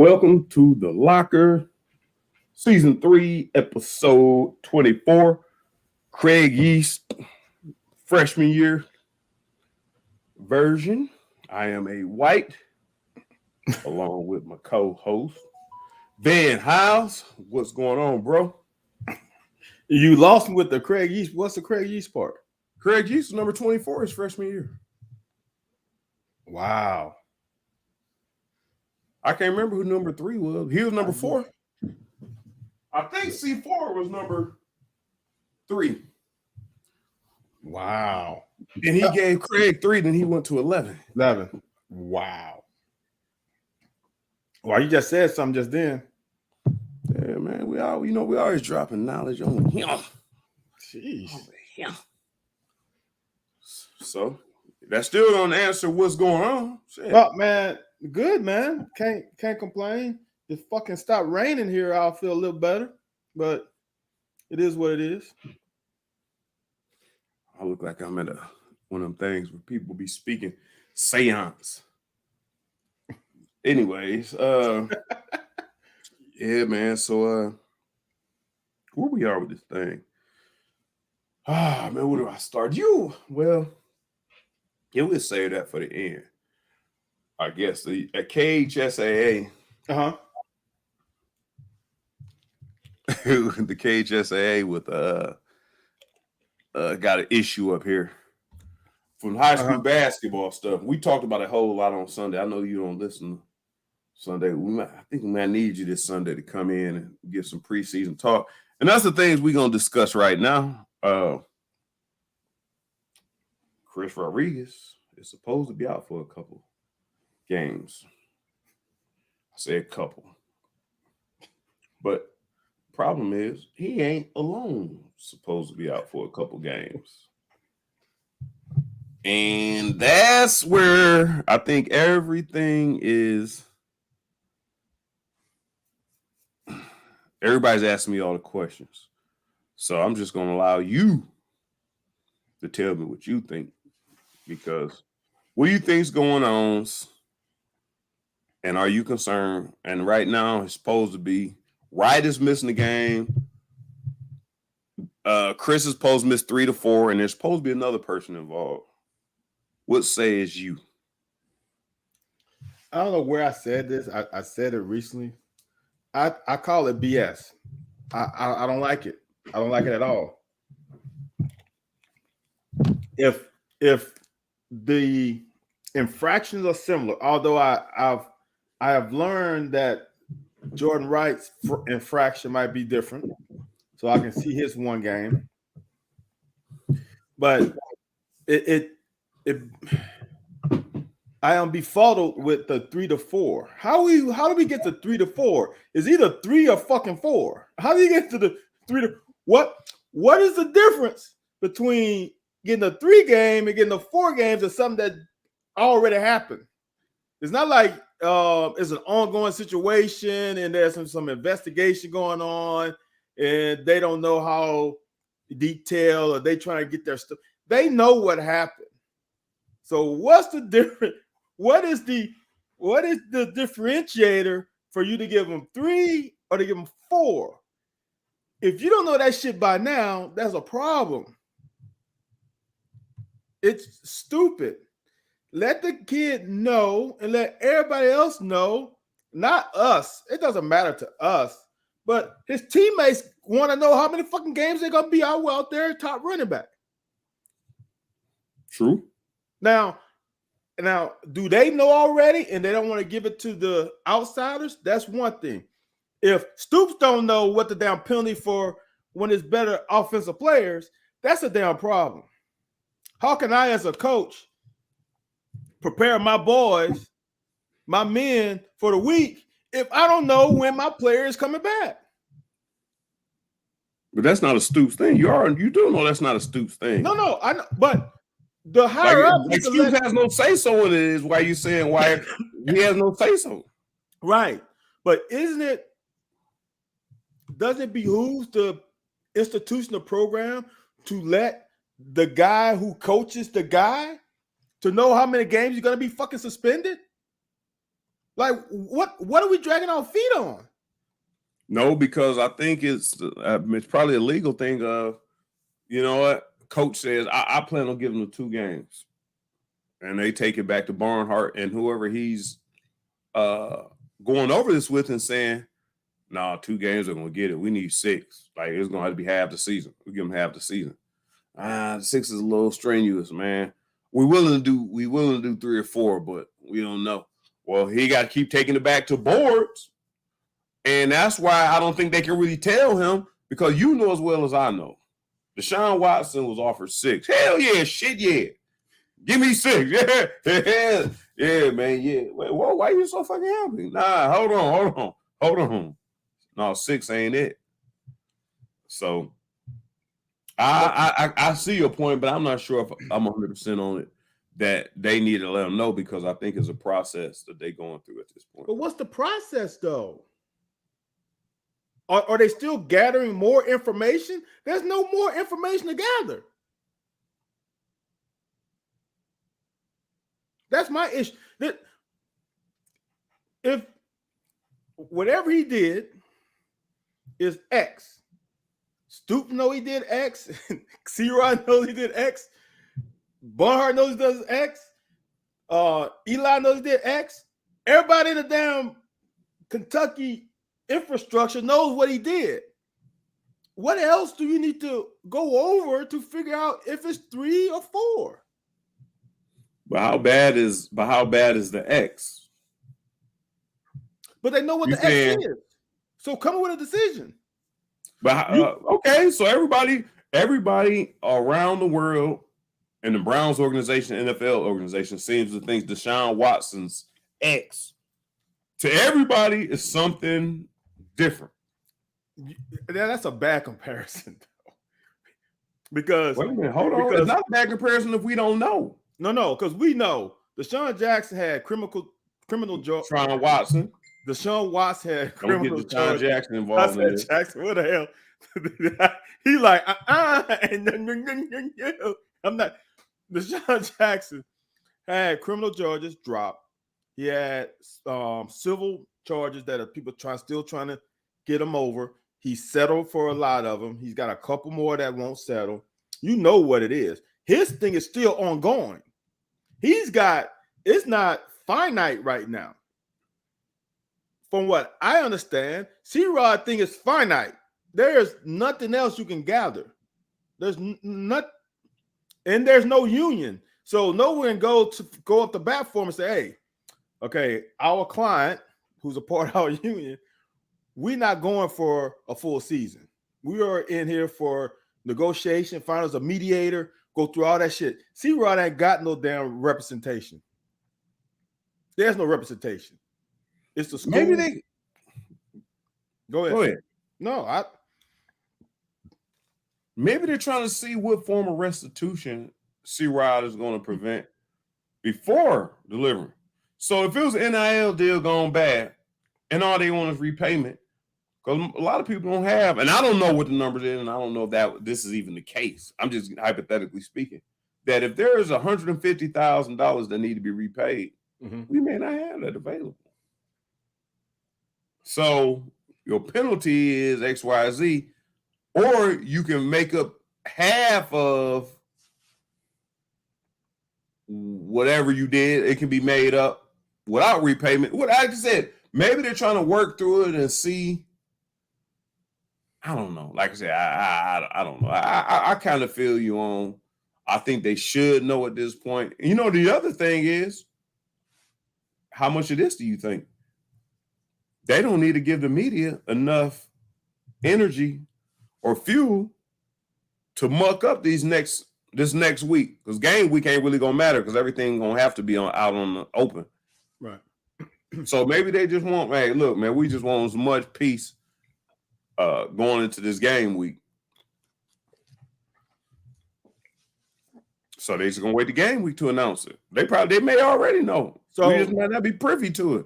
Welcome to The Locker, Season 3, Episode 24. Craig Yeast, freshman year version. I am a white, along with my co-host, Van Hiles. What's going on, bro? You lost me with the Craig Yeast. What's the Craig Yeast part? Craig Yeast is number 24 his freshman year. Wow. I can't remember who number 3 was. He was number 4. I think C4 was number 3. Wow. And he gave Craig 3, then he went to 11. 11. Wow. Well, you just said something just then. Yeah, man. We always dropping knowledge on him. Jeez. Him. So that still don't answer what's going on. Shit. Well, man, good, man. Can't complain. If fucking stop raining here, I'll feel a little better. But it is what it is. I look like I'm at one of them things where people be speaking seance. Anyways, yeah, man. So where we are with this thing? Man, where do I start? Well, yeah, we'll save that for the end. I guess at KHSAA. Uh-huh. The KHSAA with got an issue up here from high school basketball stuff. We talked about a whole lot on Sunday. I know you don't listen Sunday. I think we might need you this Sunday to come in and give some preseason talk. And that's the things we're gonna discuss right now. Chris Rodriguez is supposed to be out for a couple games. I said couple. But problem is he ain't alone supposed to be out for a couple games. And that's where I think everything is. Everybody's asking me all the questions. So I'm just going to allow you to tell me what you think. Because what do you think's going on? And are you concerned? And right now it's supposed to be Wright is missing the game. Chris is supposed to miss 3 to 4, and there's supposed to be another person involved. What says you? I don't know where I said this. I said it recently. I call it BS. I don't like it. I don't like it at all. If the infractions are similar, although I have learned that Jordan Wright's infraction might be different, so I can see his one game. But I am befuddled with the 3 to 4. How do we get to 3 to 4? It's either 3 or fucking 4. How do you get to the 3 to what is the difference between getting a 3 game and getting a 4 games or something that already happened? It's not like it's an ongoing situation and there's some investigation going on and they don't know how detailed or they trying to get their stuff. They know what happened. So what's the difference? What is the differentiator for you to give them 3 or to give them 4? If you don't know that shit by now, that's a problem. It's stupid. Let the kid know and let everybody else know, not us. It doesn't matter to us, but his teammates want to know how many fucking games they're going to be out there top running back. True. Now, do they know already and they don't want to give it to the outsiders? That's one thing. If Stoops don't know what the damn penalty for when it's better offensive players, that's a damn problem. How can I, as a coach, prepare my boys, my men for the week if I don't know when my player is coming back? But that's not a Stoops thing. You do know that's not a Stoops thing. No, I know, but the higher up, Stoops has no say so in it. Is why you saying why he has no say so, right? But doesn't it behoove the institutional program to let the guy who coaches the guy to know how many games you're going to be fucking suspended? Like, what are we dragging our feet on? No, because I think it's probably a legal thing of, you know what? Coach says, I plan on giving them 2 games. And they take it back to Barnhart and whoever he's going over this with and saying, nah, 2 games are going to get it. We need 6. Like, it's going to have to be half the season. We give them half the season. 6 is a little strenuous, man. We're willing to do 3 or 4, but we don't know. Well, he got to keep taking it back to boards. And that's why I don't think they can really tell him, because you know as well as I know, Deshaun Watson was offered 6. Hell yeah, shit yeah. Give me 6. Yeah, man, yeah. Wait, whoa, why are you so fucking happy? Nah, hold on. No, 6 ain't it. So I see your point, but I'm not sure if I'm 100% on it that they need to let them know, because I think it's a process that they're going through at this point. But what's the process, though? Are they still gathering more information? There's no more information to gather. That's my issue. If whatever he did is X, Stoop know he did X, C-Rod knows he did X, Barnhart knows he does X, Eli knows he did X, everybody in the damn Kentucky infrastructure knows what he did. What else do you need to go over to figure out if it's 3 or 4? But how bad is the X? But they know what the X is. So come with a decision. But okay, so everybody around the world in the Browns organization, NFL organization, seems to think Deshaun Watson's X to everybody is something different. That's a bad comparison, though. Because wait a minute, hold on. It's not a bad comparison if we don't know. No, because we know Deshaun Jackson had criminal charges. Deshaun Watson. Deshaun Watson had criminal charges. Jackson involved in this. Jackson, what the hell? He like, I'm not. Deshaun Jackson had criminal charges dropped. He had civil charges that are people still trying to get him over. He settled for a lot of them. He's got a couple more that won't settle. You know what it is. His thing is still ongoing. It's not finite right now. From what I understand, C-Rod thing is finite. There's nothing else you can gather. There's not, and there's no union. So no one go up the bat for him and say, hey, okay, our client, who's a part of our union, we're not going for a full season. We are in here for negotiation, find us a mediator, go through all that shit. C-Rod ain't got no damn representation. There's no representation. It's the school. Maybe they go ahead. No, maybe they're trying to see what form of restitution C-Rod is going to prevent before delivering. So if it was an NIL deal gone bad and all they want is repayment, because a lot of people don't have, and I don't know what the numbers is, and I don't know if this is even the case. I'm just hypothetically speaking, that if there is $150,000 that need to be repaid, we may not have that available. So your penalty is XYZ, or you can make up half of whatever you did. It can be made up without repayment. What I just said, maybe they're trying to work through it and see. I don't know. Like I said, I don't know. I kind of feel you on. I think they should know at this point. You know, the other thing is, how much of this do you think? They don't need to give the media enough energy or fuel to muck up this next week, because game week ain't really gonna matter because everything gonna have to be out on the open. Right. So maybe they just want, hey, look, man, we just want as much peace going into this game week. So they just gonna wait the game week to announce it. They may already know. So we just might not be privy to it.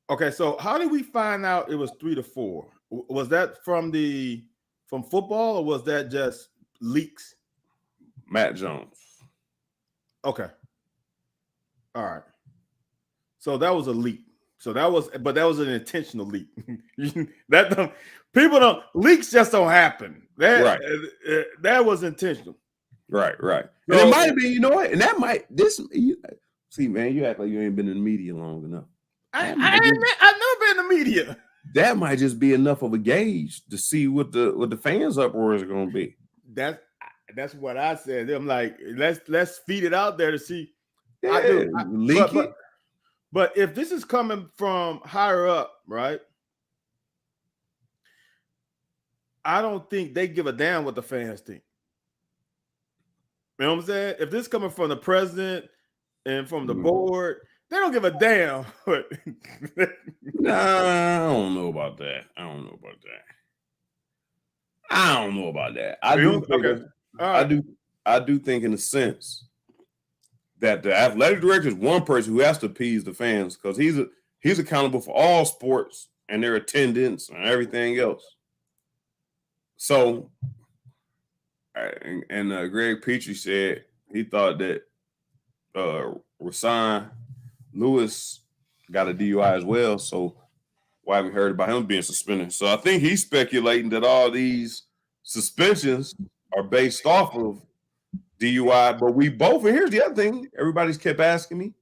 Okay, so how did we find out it was 3 to 4? Was that from football, or was that just leaks? Matt Jones. Okay. All right. So that was a leak. So that was an intentional leak. Leaks just don't happen. That was intentional. Right. And it might be, you know what? And that might see, man, you act like you ain't been in the media long enough. I've never been in the media. That might just be enough of a gauge to see what the fans' uproar is going to be. That's what I said. I'm like, let's feed it out there to see. Yeah, leak it. But if this is coming from higher up, right? I don't think they give a damn what the fans think. You know what I'm saying? If this is coming from the president and from the board, they don't give a damn. Nah, I don't know about that. I do think in a sense that the athletic director is one person who has to appease the fans because he's accountable for all sports and their attendance and everything else. So, and Greg Petrie said he thought that Rasan Lewis got a DUI as well. So why haven't we heard about him being suspended? So I think he's speculating that all these suspensions are based off of DUI. But we both, and here's the other thing, everybody's kept asking me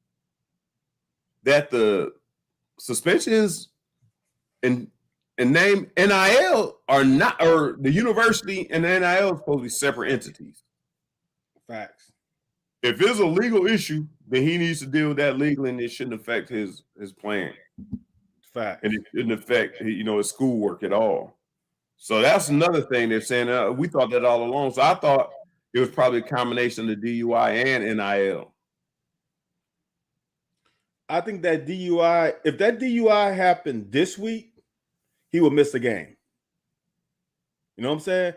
that the suspensions and name NIL are not, or the university and the NIL are supposed to be separate entities. Facts. If it's a legal issue, then he needs to deal with that legally, and it shouldn't affect his plan. Fact. And it shouldn't affect his schoolwork at all. So that's another thing they're saying. We thought that all along. So I thought it was probably a combination of DUI and NIL. I think that DUI, if that DUI happened this week, he will miss the game. You know what I'm saying?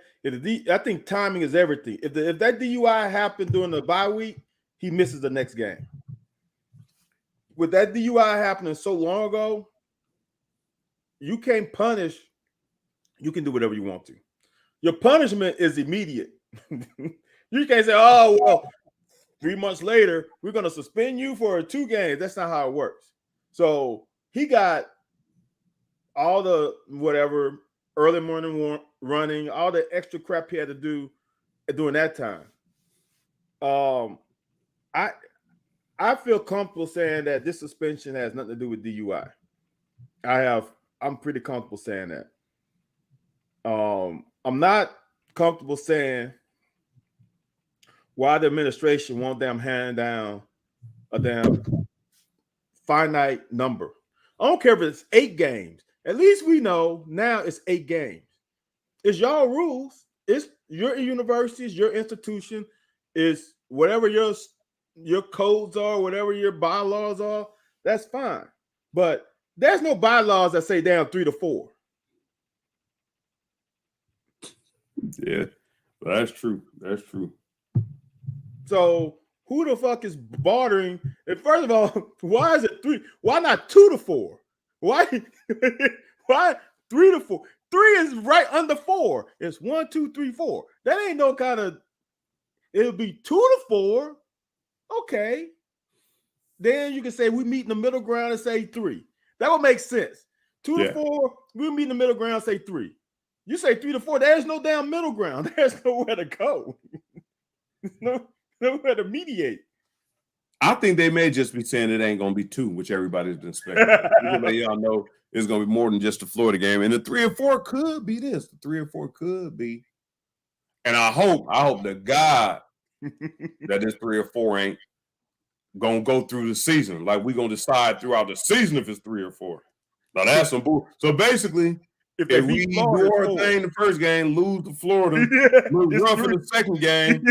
I think timing is everything. If that DUI happened during the bye week, he misses the next game. With that DUI happening so long ago, you can't punish. You can do whatever you want to. Your punishment is immediate. You can't say, oh, well, 3 months later, we're going to suspend you for 2 games. That's not how it works. So he got all the whatever early morning running, all the extra crap he had to do during that time. I feel comfortable saying that this suspension has nothing to do with DUI. I'm pretty comfortable saying that. I'm not comfortable saying why the administration won't hand down a damn finite number. I don't care if it's 8 games. At least we know now it's 8 games. It's y'all rules. It's your universities, your institution, is whatever your codes are, whatever your bylaws are, that's fine. But there's no bylaws that say down 3 to 4. Yeah, that's true. That's true. So who the fuck is bartering? And first of all, why is it 3? Why not 2 to 4? Why 3 to 4? 3 is right under 4. It's 1, 2, 3, 4. That ain't no kind of. It'll be 2 to 4. Okay. Then you can say we meet in the middle ground and say 3. That would make sense. 2 to 4, we meet in the middle ground and say 3. You say 3 to 4, there's no damn middle ground. There's nowhere to go. Nowhere to mediate. I think they may just be saying it ain't going to be 2, which everybody's been expecting. Y'all know it's going to be more than just the Florida game. And the 3 or 4 could be this. The 3 or 4 could be. And I hope to God that this 3 or 4 ain't going to go through the season. Like we're going to decide throughout the season if it's 3 or 4. Now that's some bull. So basically, if we do our thing the first game, lose to Florida, run for the second game,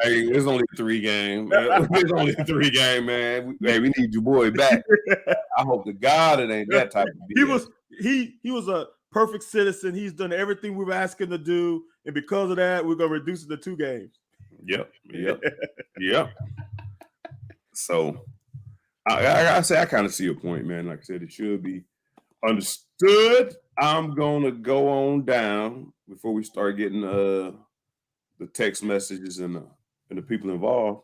hey, it's only 3 games. It's only 3 games, man. We need your boy back. I hope to God it ain't that type of deal. He was a perfect citizen. He's done everything we were asking to do, and because of that, we're gonna reduce it to 2 games. Yep. So I say I kind of see your point, man. Like I said, it should be understood. I'm gonna go on down before we start getting the text messages and the people involved.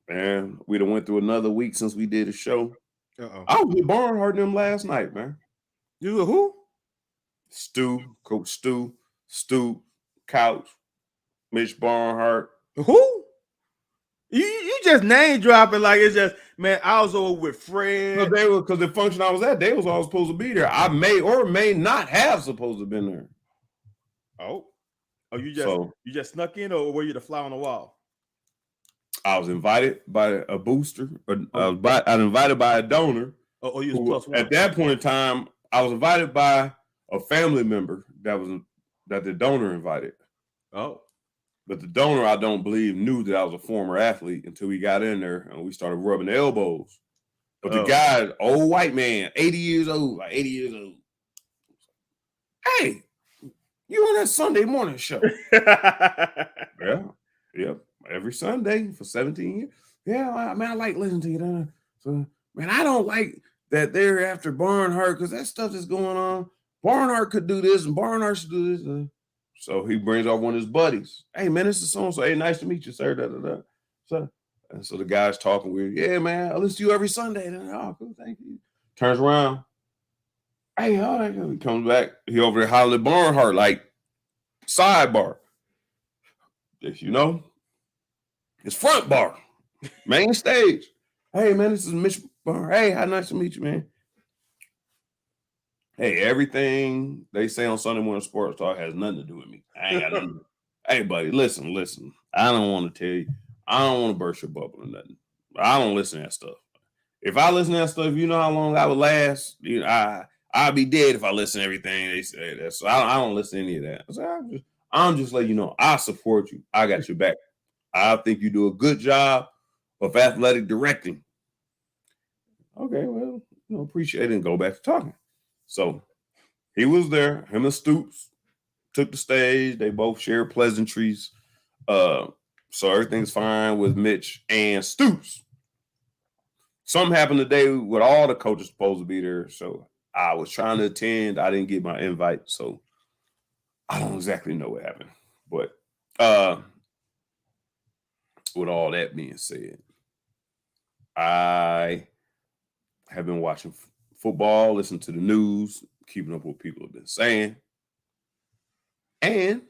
Man, we done went through another week since we did a show. Uh-oh. I was with Barnhart and them last night, man. You with who? Coach Stu, Couch, Mitch Barnhart. Who? You just name dropping like it's just, man, I was over with Fred. Because the function I was at, they was all supposed to be there. I may or may not have supposed to have been there. Oh, you just snuck in, or were you the fly on the wall? I was invited by a booster. I was invited by a donor. Oh, you was plus one. At that point in time, I was invited by a family member that the donor invited. Oh. But the donor, I don't believe, knew that I was a former athlete until we got in there and we started rubbing elbows. But the guy, old white man, 80 years old. Hey, you on that Sunday morning show? Yeah. Yep. Every Sunday for 17 years. Yeah, man, I like listening to you. So, man, I don't like that they're after Barnhart because that stuff is going on. Barnhart could do this and Barnhart should do this. So he brings out one of his buddies. Hey, man, this is so-and-so. Hey, nice to meet you, sir. So the guy's talking with, yeah, man, I listen to you every Sunday. Oh, cool, thank you. Turns around. Hey, how that go? He comes back. He over there hollering at Barnhart, like, sidebar. If you know, it's front bar, main stage. Hey, man, this is Mitch Barnhart. Hey, how nice to meet you, man. Hey, everything they say on Sunday Morning Sports Talk has nothing to do with me. I ain't got nothing to do. Hey, buddy, listen. I don't want to tell you. I don't want to burst your bubble or nothing. I don't listen to that stuff. If I listen to that stuff, you know how long I would last. You know, I'd be dead if I listen to everything they say. So I don't listen to any of that. So I'm just letting you know, I support you. I got your back. I think you do a good job of athletic directing. Okay, well, appreciate it and go back to talking. So he was there. Him and Stoops took the stage. They both shared pleasantries. So everything's fine with Mitch and Stoops. Something happened today with all the coaches supposed to be there. So I was trying to attend. I didn't get my invite. So I don't exactly know what happened. But with all that being said, I have been watching football, listening to the news, keeping up with what people have been saying. And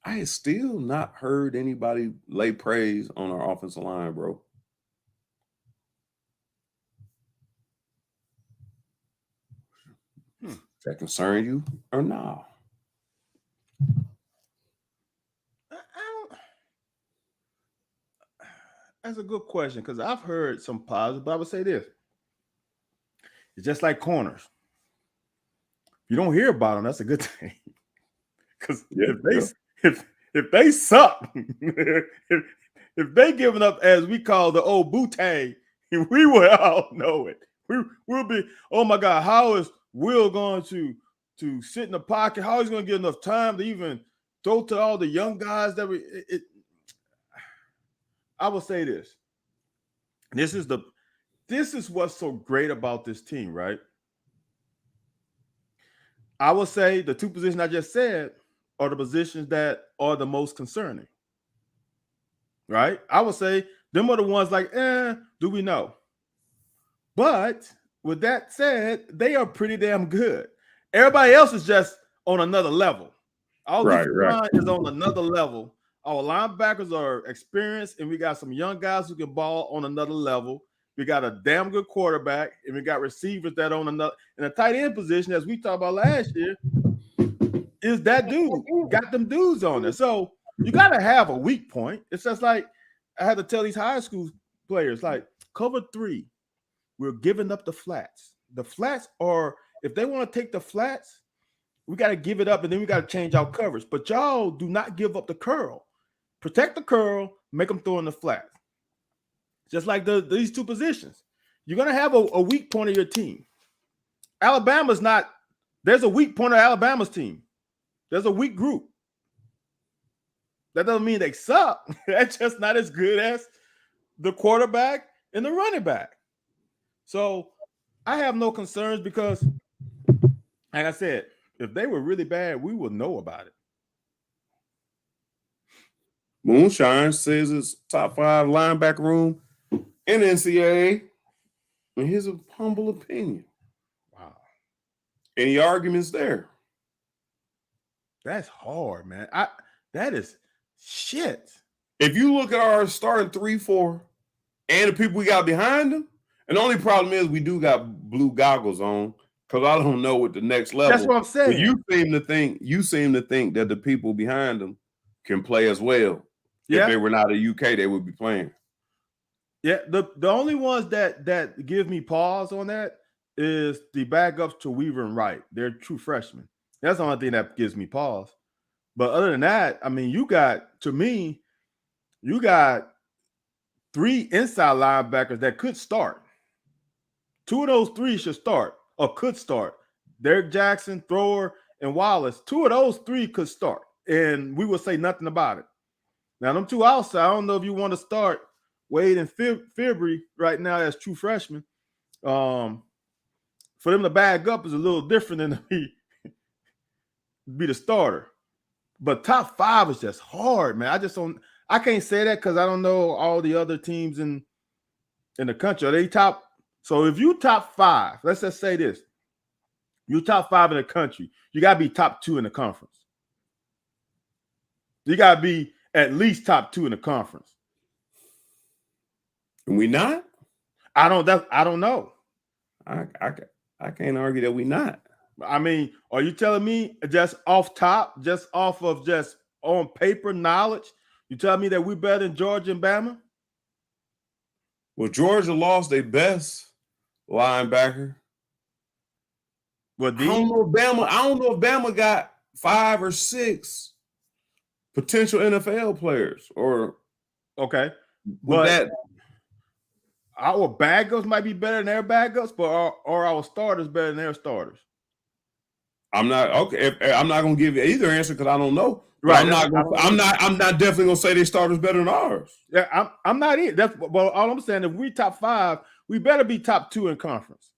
I have still not heard anybody lay praise on our offensive line, bro. Does that concern you or not? That's a good question because I've heard some positive, but I would say this. It's just like corners. If you don't hear about them, that's a good thing. Because if they suck, if they giving up, as we call the old bootay, we will all know it. We'll be, oh my God, how is Will going to sit in the pocket? How is he going to get enough time to even throw to all the young guys that I will say this. This is what's so great about this team, right? I will say the two positions I just said are the positions that are the most concerning. Right? I would say them are the ones like, do we know? But with that said, they are pretty damn good. Everybody else is just on another level. All right. Line is on another level. Our linebackers are experienced, and we got some young guys who can ball on another level. We got a damn good quarterback, and we got receivers that on another. And a tight end position, as we talked about last year, is that dude. Got them dudes on there. So you got to have a weak point. It's just like I had to tell these high school players, like, cover 3, we're giving up the flats. The flats are, if they want to take the flats, we got to give it up, and then we got to change our coverage. But y'all do not give up the curl. Protect the curl, make them throw in the flat. Just like these two positions. You're going to have a weak point of your team. Alabama's not, there's a weak point of Alabama's team. There's a weak group. That doesn't mean they suck. That's just not as good as the quarterback and the running back. So I have no concerns because, like I said, if they were really bad, we would know about it. Moonshine says it's top 5 linebacker room in the NCAA. And here's a humble opinion. Wow. Any arguments there? That's hard, man. That is shit. If you look at our starting 3-4 and the people we got behind them, and the only problem is we do got blue goggles on because I don't know what the next level. That's what I'm saying. But you seem to think that the people behind them can play as well. Yeah. If they were not a UK, they would be playing. Yeah, the only ones that give me pause on that is the backups to Weaver and Wright. They're true freshmen. That's the only thing that gives me pause. But other than that, I mean, you got 3 inside linebackers that could start. 2 of those 3 should start or could start. Derek Jackson, Thrower, and Wallace. 2 of those 3 could start, and we will say nothing about it. Now, them 2 outside, I don't know if you want to start Wade and Fibry right now as true freshmen. For them to bag up is a little different than to be the starter. But top 5 is just hard, man. I can't say that because I don't know all the other teams in the country. Are they top? So if you top 5, let's just say this. You top 5 in the country, you got to be top 2 in the conference. You got to be at least top 2 in the conference. And we not? I don't know. I can't argue that we not. I mean, are you telling me just off top, just off of just on paper knowledge, you tell me that we're better than Georgia and Bama? Well, Georgia lost their best linebacker. Well, I don't know if Bama got 5 or 6 potential NFL players or okay. But our backups might be better than their backups, but are our starters better than their starters? I'm not going to give you either answer because I don't know. Right. I'm not definitely going to say their starters better than ours. Yeah, I'm not either. That's well. All I'm saying, if we top 5, we better be top 2 in conference.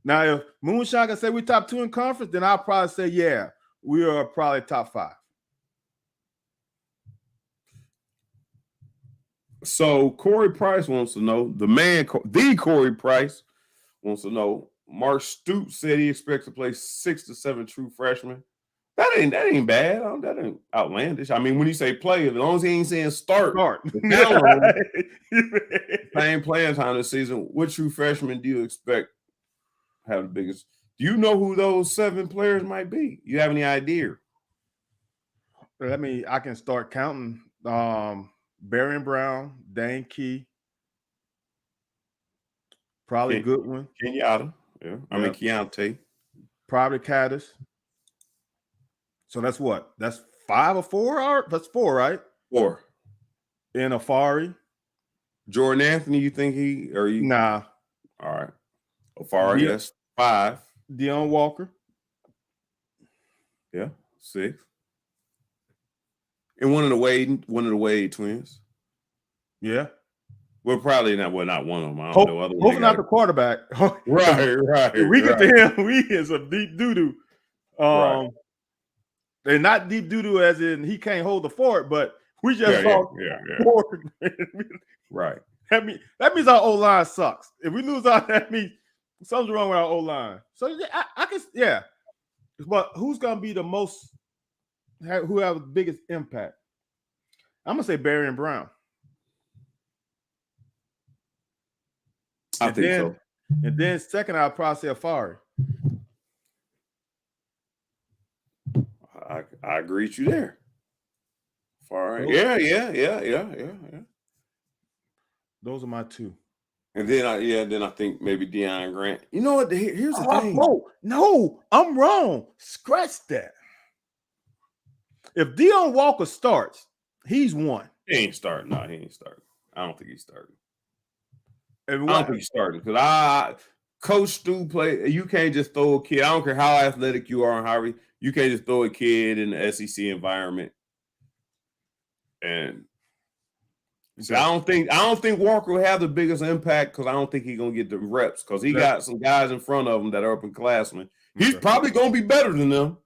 Now, if Moonshine can say we top 2 in conference, then I'll probably say, yeah, we are probably top 5. So Corey Price wants to know, the Corey Price wants to know, Mark Stoops said he expects to play 6 to 7 true freshmen. That ain't bad. That ain't outlandish. I mean, when you say play, as long as he ain't saying start. Playing playing time this season, what true freshman do you expect have the biggest? Do you know who those 7 players might be? You have any idea? I can start counting. Barry Brown, Dane Key, probably Goodwin. Kenyatta. Yeah. I mean, Keontae. Probably Caddis. So that's what? That's 5 or 4? That's 4, right? 4. And Afari. Jordan Anthony, you think you? Nah. All right. Afari, that's 5. Deion Walker. Yeah, 6. And one of the Wade twins. Yeah. Well, probably not. Well, not one of them. I don't know. Hopefully not the quarterback. Right. If we get to him, we is a deep doo-doo. Right. And not deep doo-doo as in he can't hold the fort, but we just forward. Right. That means our O-line sucks. If we lose out, that means something's wrong with our O-line. So I can, But who's gonna be the most? Who have the biggest impact? I'm gonna say Barry and Brown. I think so. And then second, I'll probably say Afari. I agree with you there. Afari. Yeah. Those are my 2. And then I think maybe Deion Grant. You know what? Here's the thing. No, I'm wrong. Scratch that. If Deion Walker starts, he's 1. He ain't starting. No, he ain't starting. I don't think he's starting. I don't think he's starting because Coach Stu play. You can't just throw a kid. I don't care how athletic you are and how you can't just throw a kid in the SEC environment. And so I don't think Walker will have the biggest impact because I don't think he's gonna get the reps because he got some guys in front of him that are upperclassmen. He's probably gonna be better than them,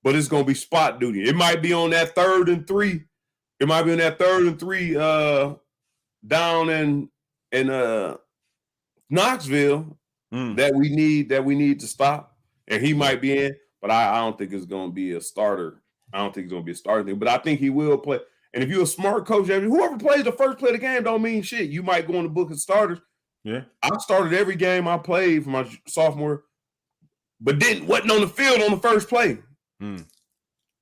but it's gonna be spot duty. It might be on that 3rd and 3 It might be in that 3rd and 3 down in Knoxville that we need to stop, and he might be in, but I don't think it's going to be a starter. I don't think it's going to be a starter thing, but I think he will play. And if you're a smart coach, whoever plays the first play of the game don't mean shit. You might go in the book of starters. Yeah, I started every game I played for my sophomore, but wasn't on the field on the first play. And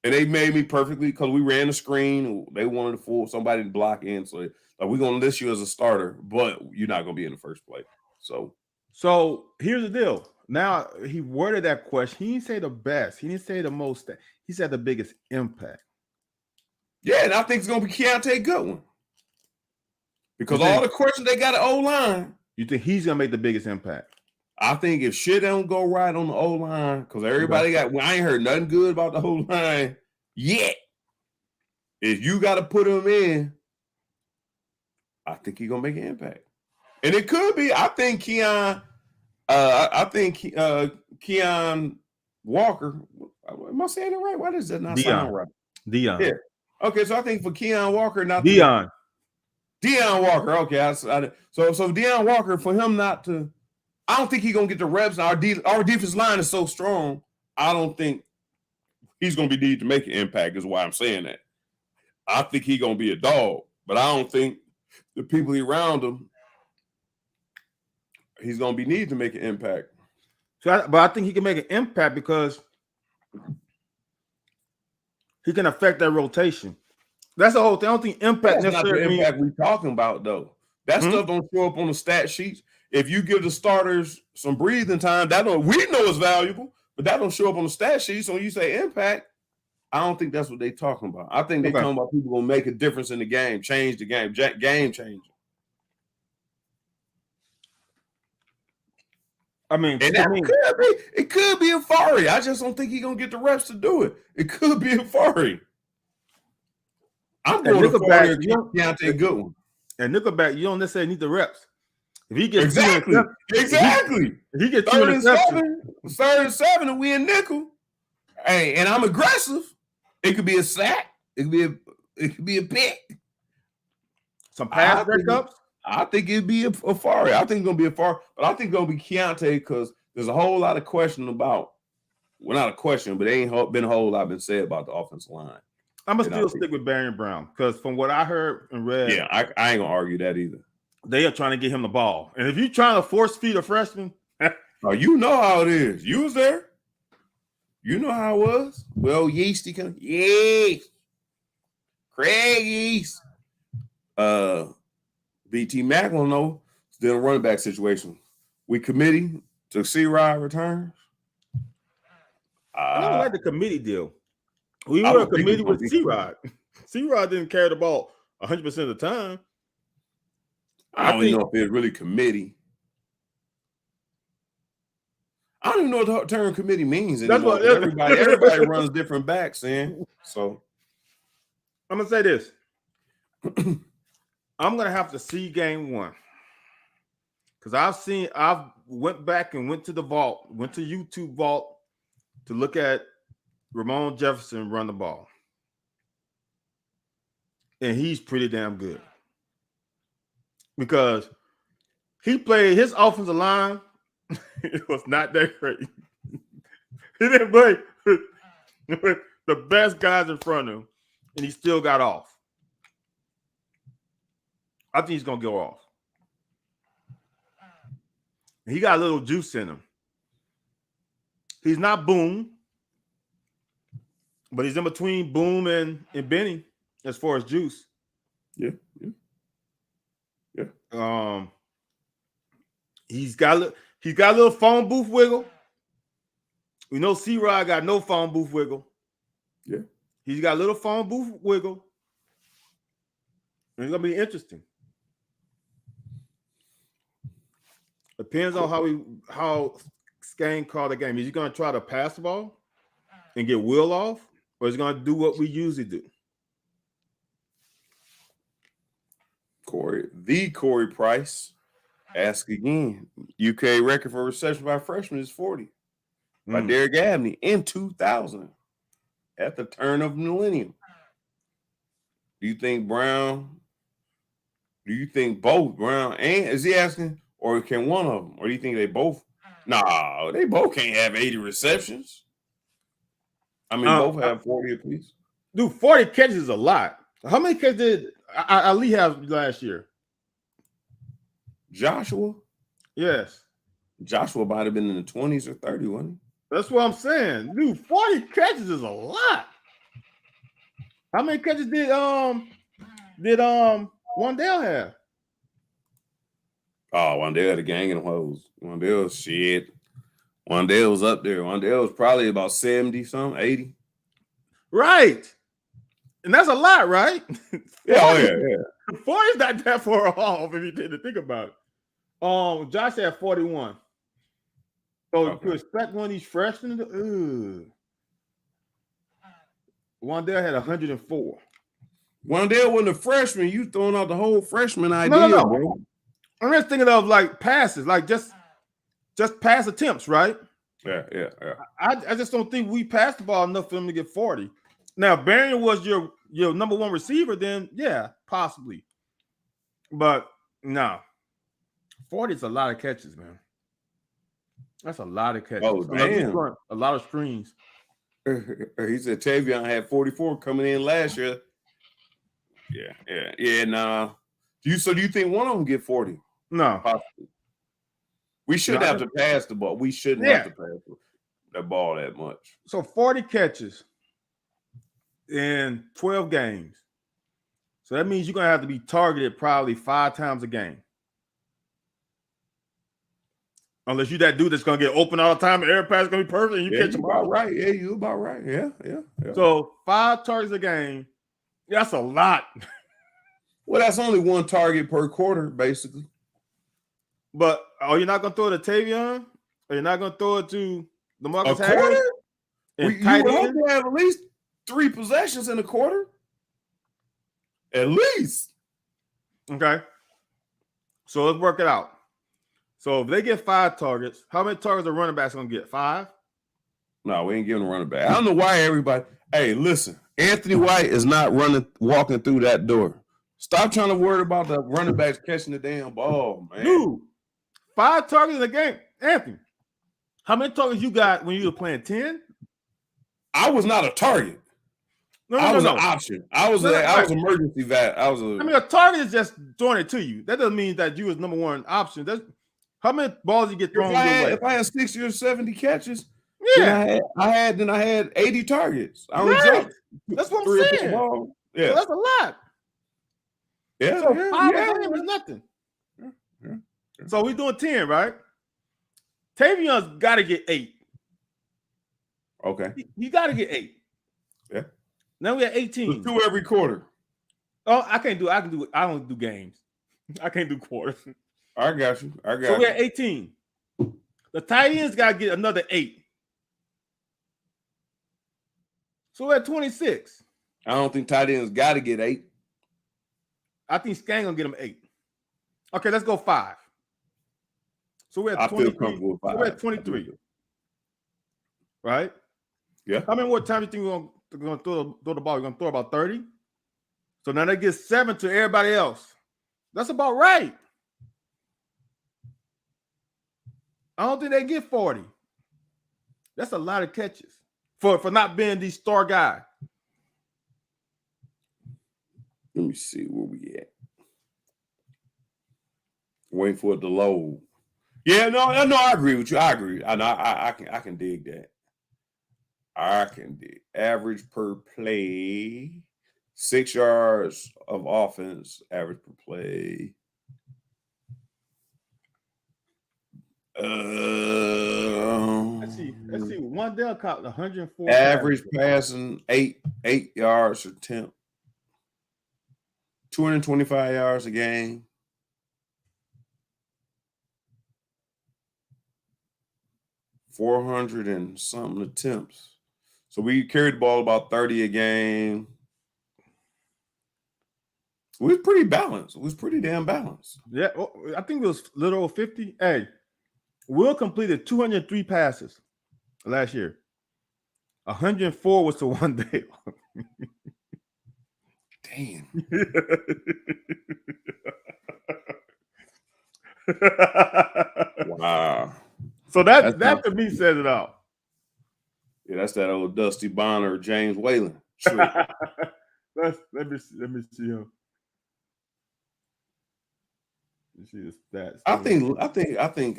they made me perfectly because we ran the screen. They wanted to fool somebody to block in, so we're going to list you as a starter, but you're not going to be in the first play. So here's the deal. Now he worded that question. He didn't say the best. He didn't say the most. He said the biggest impact. Yeah, and I think it's going to be Keontae Goodwin because all the questions they got at O-line. You think he's going to make the biggest impact? I think if shit don't go right on the O-line, because everybody I ain't heard nothing good about the O-line yet. If you got to put him in, I think he's going to make an impact. And it could be, I think Keon Walker, am I saying it right? Why does that not sound right? Dion. Yeah. Okay, so I think for Keon Walker, not Dion Walker. Okay, so Dion Walker, for him not to, I don't think he's gonna get the reps. Our defense line is so strong. I don't think he's gonna be needed to make an impact. Is why I'm saying that. I think he's gonna be a dog, but I don't think the people around him, he's gonna be needed to make an impact. But I think he can make an impact because he can affect that rotation. That's the whole thing. I don't think impact That's not the impact we're talking about, though. That stuff don't show up on the stat sheets. If you give the starters some breathing time, we know it's valuable, but that don't show up on the stat sheet. So when you say impact, I don't think that's what they're talking about. I think they're talking about people gonna make a difference in the game, change the game, game changer. I mean, and it could be Afari. I just don't think he's gonna get the reps to do it. It could be Afari. I'm going to Keontae Goodwin. And Nickelback, you don't necessarily need the reps. If he gets exactly, if he gets 3rd and 7, and we in nickel. Hey, and I'm aggressive. It could be a sack. It could be a pick. Some pass breakups. I think it'd be a Afari. I think it's gonna be a Afari, but I think it's gonna be Keontae because there's a whole lot of question about. Well, not a question, but there ain't been a whole lot been said about the offensive line. I'm gonna still stick with Barry Brown because from what I heard and read, yeah, I ain't gonna argue that either. They are trying to get him the ball, and if you're trying to force feed a freshman, oh, you know how it is. You was there. You know how it was. Well, Yeasty come, Craig Yeast. BT Macklin, though, still a running back situation. We committee to C-Rod returns. I don't like the committee deal. We were a committee with C-Rod. C-Rod didn't carry the ball 100% of the time. I don't even know if it's really committee. I don't even know what the term committee means anymore. Everybody runs different backs, man. So I'm gonna say this. I'm gonna have to see game 1 because I've went back and went to the vault, went to YouTube vault to look at Ramon Jefferson run the ball, and he's pretty damn good because he played his offensive line. It was not that great. He didn't play with the best guys in front of him, and he still got off. I think he's going to go off. He got a little juice in him. He's not Boom, but he's in between Boom and Benny as far as juice. Yeah. He's got a little phone booth wiggle. We know C-Rod got no phone booth wiggle. Yeah. He's got a little phone booth wiggle. And it's going to be interesting. Depends on how Skane called the game. Is he going to try to pass the ball and get Will off, or is he going to do what we usually do? Corey Price, ask again. UK record for reception by freshman is 40 by Derek Abney in 2000 at the turn of the millennium. Do you think Brown? Do you think both Brown and is he asking, or can one of them? Or do you think they both? Nah, they both can't have 80 receptions. I mean, both have 40 apiece. Dude, 40 catches is a lot. How many catches did Ali have last year? Joshua? Yes. Joshua might have been in the 20s or 30, wasn't he? That's what I'm saying. Dude, 40 catches is a lot. How many catches did Wandale have? Oh, Wandale had a gang of hoes. Wandale shit. Wandale was up there. Wandale was probably about 70 something, 80. Right. And that's a lot, right? Yeah, oh yeah. 40 is not that far off if you didn't think about it. Josh had 41. So Okay. you expect one of these freshmen to Wandale had 104. Wandale wasn't a freshman. You throwing out the whole freshman idea, No. bro. I'm just thinking of like passes, like just pass attempts, right? Yeah. I just don't think we passed the ball enough for him to get 40. Now, if Barron was your number one receiver, then yeah, possibly. But no. 40 is a lot of catches, man. That's a lot of catches. Oh, damn. A lot of screens. He said Tavion had 44 coming in last year. Yeah. Nah. Do you think one of them get 40? No. Possibly. We shouldn't have to pass the ball. We shouldn't have to pass the ball that much. So 40 catches in 12 games. So that means you're going to have to be targeted probably 5 times a game. Unless you that dude that's going to get open all the time and every pass is going to be perfect and you catch the ball. About right. Yeah, you about right. Yeah. So 5 targets a game, that's a lot. Well, that's only 1 target per quarter, basically. But you're not going to throw it to Tavion? Or you're not going to throw it to DeMarcus A Harris? quarter? You would hope to have at least 3 possessions in a quarter. At least. Okay. So let's work it out. So if they get 5 targets, how many targets are running backs going to get? 5? No, we ain't giving a running back. I don't know why everybody. Hey, listen, Anthony White is not walking through that door. Stop trying to worry about the running backs catching the damn ball, man. Dude, 5 targets in a game. Anthony, how many targets you got when you were playing 10? I was not a target. I was an option. I was emergency vet. I mean, a target is just throwing it to you. That doesn't mean that you was number one option. That's how many balls you get thrown your way. If I had 60 or 70 catches, yeah, I had 80 targets. I only dropped. That's what I'm saying. Yeah, so that's a lot. Yeah, so 5 of them is nothing. Yeah. So we're doing 10, right? Tavion's got to get 8. Okay, he got to get 8. Yeah. Now we have 18. 2 every quarter. Oh, I can't do. I don't do games. I can't do quarters. I got you. So we're at 18. The tight ends got to get another 8. So we're at 26. I don't think tight ends got to get 8. I think Skang gonna get him 8. Okay, let's go 5. So we're at 23. I feel comfortable with 5. So we're at 23. Right? Yeah. How many more times do you think we're gonna throw the ball? We're gonna throw about 30. So now they get 7 to everybody else. That's about right. I don't think they get 40. That's a lot of catches for not being the star guy. Let me see where we at. Wait for it to load. Yeah, no, I agree with you. I agree. I can dig that. I can dig. Average per play, 6 yards of offense, average per play. Let's see. Wandale caught 104. Average passing 8 yards attempt. 225 yards a game. $400 and something attempts. So we carried the ball about 30 a game. We was pretty balanced. It was pretty damn balanced. Yeah, I think it was a little over 50. Hey, Will completed 203 passes last year. 104 was to Wandale. Man. Wow. So that to me says it all. Yeah, that's that old Dusty Bonner, James Whalen trick. let me see him. You see the stats. I think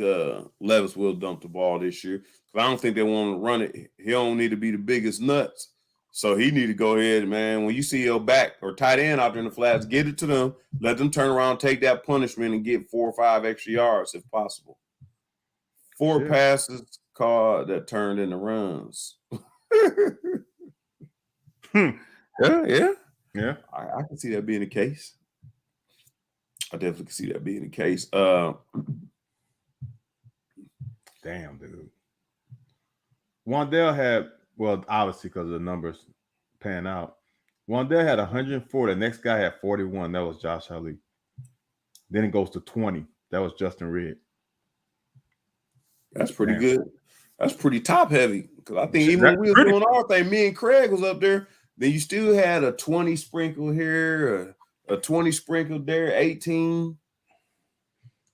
Levis will dump the ball this year because I don't think they want to run it. He don't need to be the biggest nuts, so he need to go ahead, man. When you see your back or tight end out there in the flats, get it to them, let them turn around, take that punishment, and get 4 or 5 extra yards if possible. 4 passes called that turned into runs. Yeah. I can see that being the case. I definitely can see that being the case. Damn, dude. Wandale had, well, obviously because of the numbers pan out. Wandale had 104. The next guy had 41. That was Josh Ali. Then it goes to 20. That was Justin Reed. That's pretty good. That's pretty top heavy. Because I think even when we were doing our thing, me and Craig was up there. Then you still had a 20 sprinkle here, a 20 sprinkle there, 18.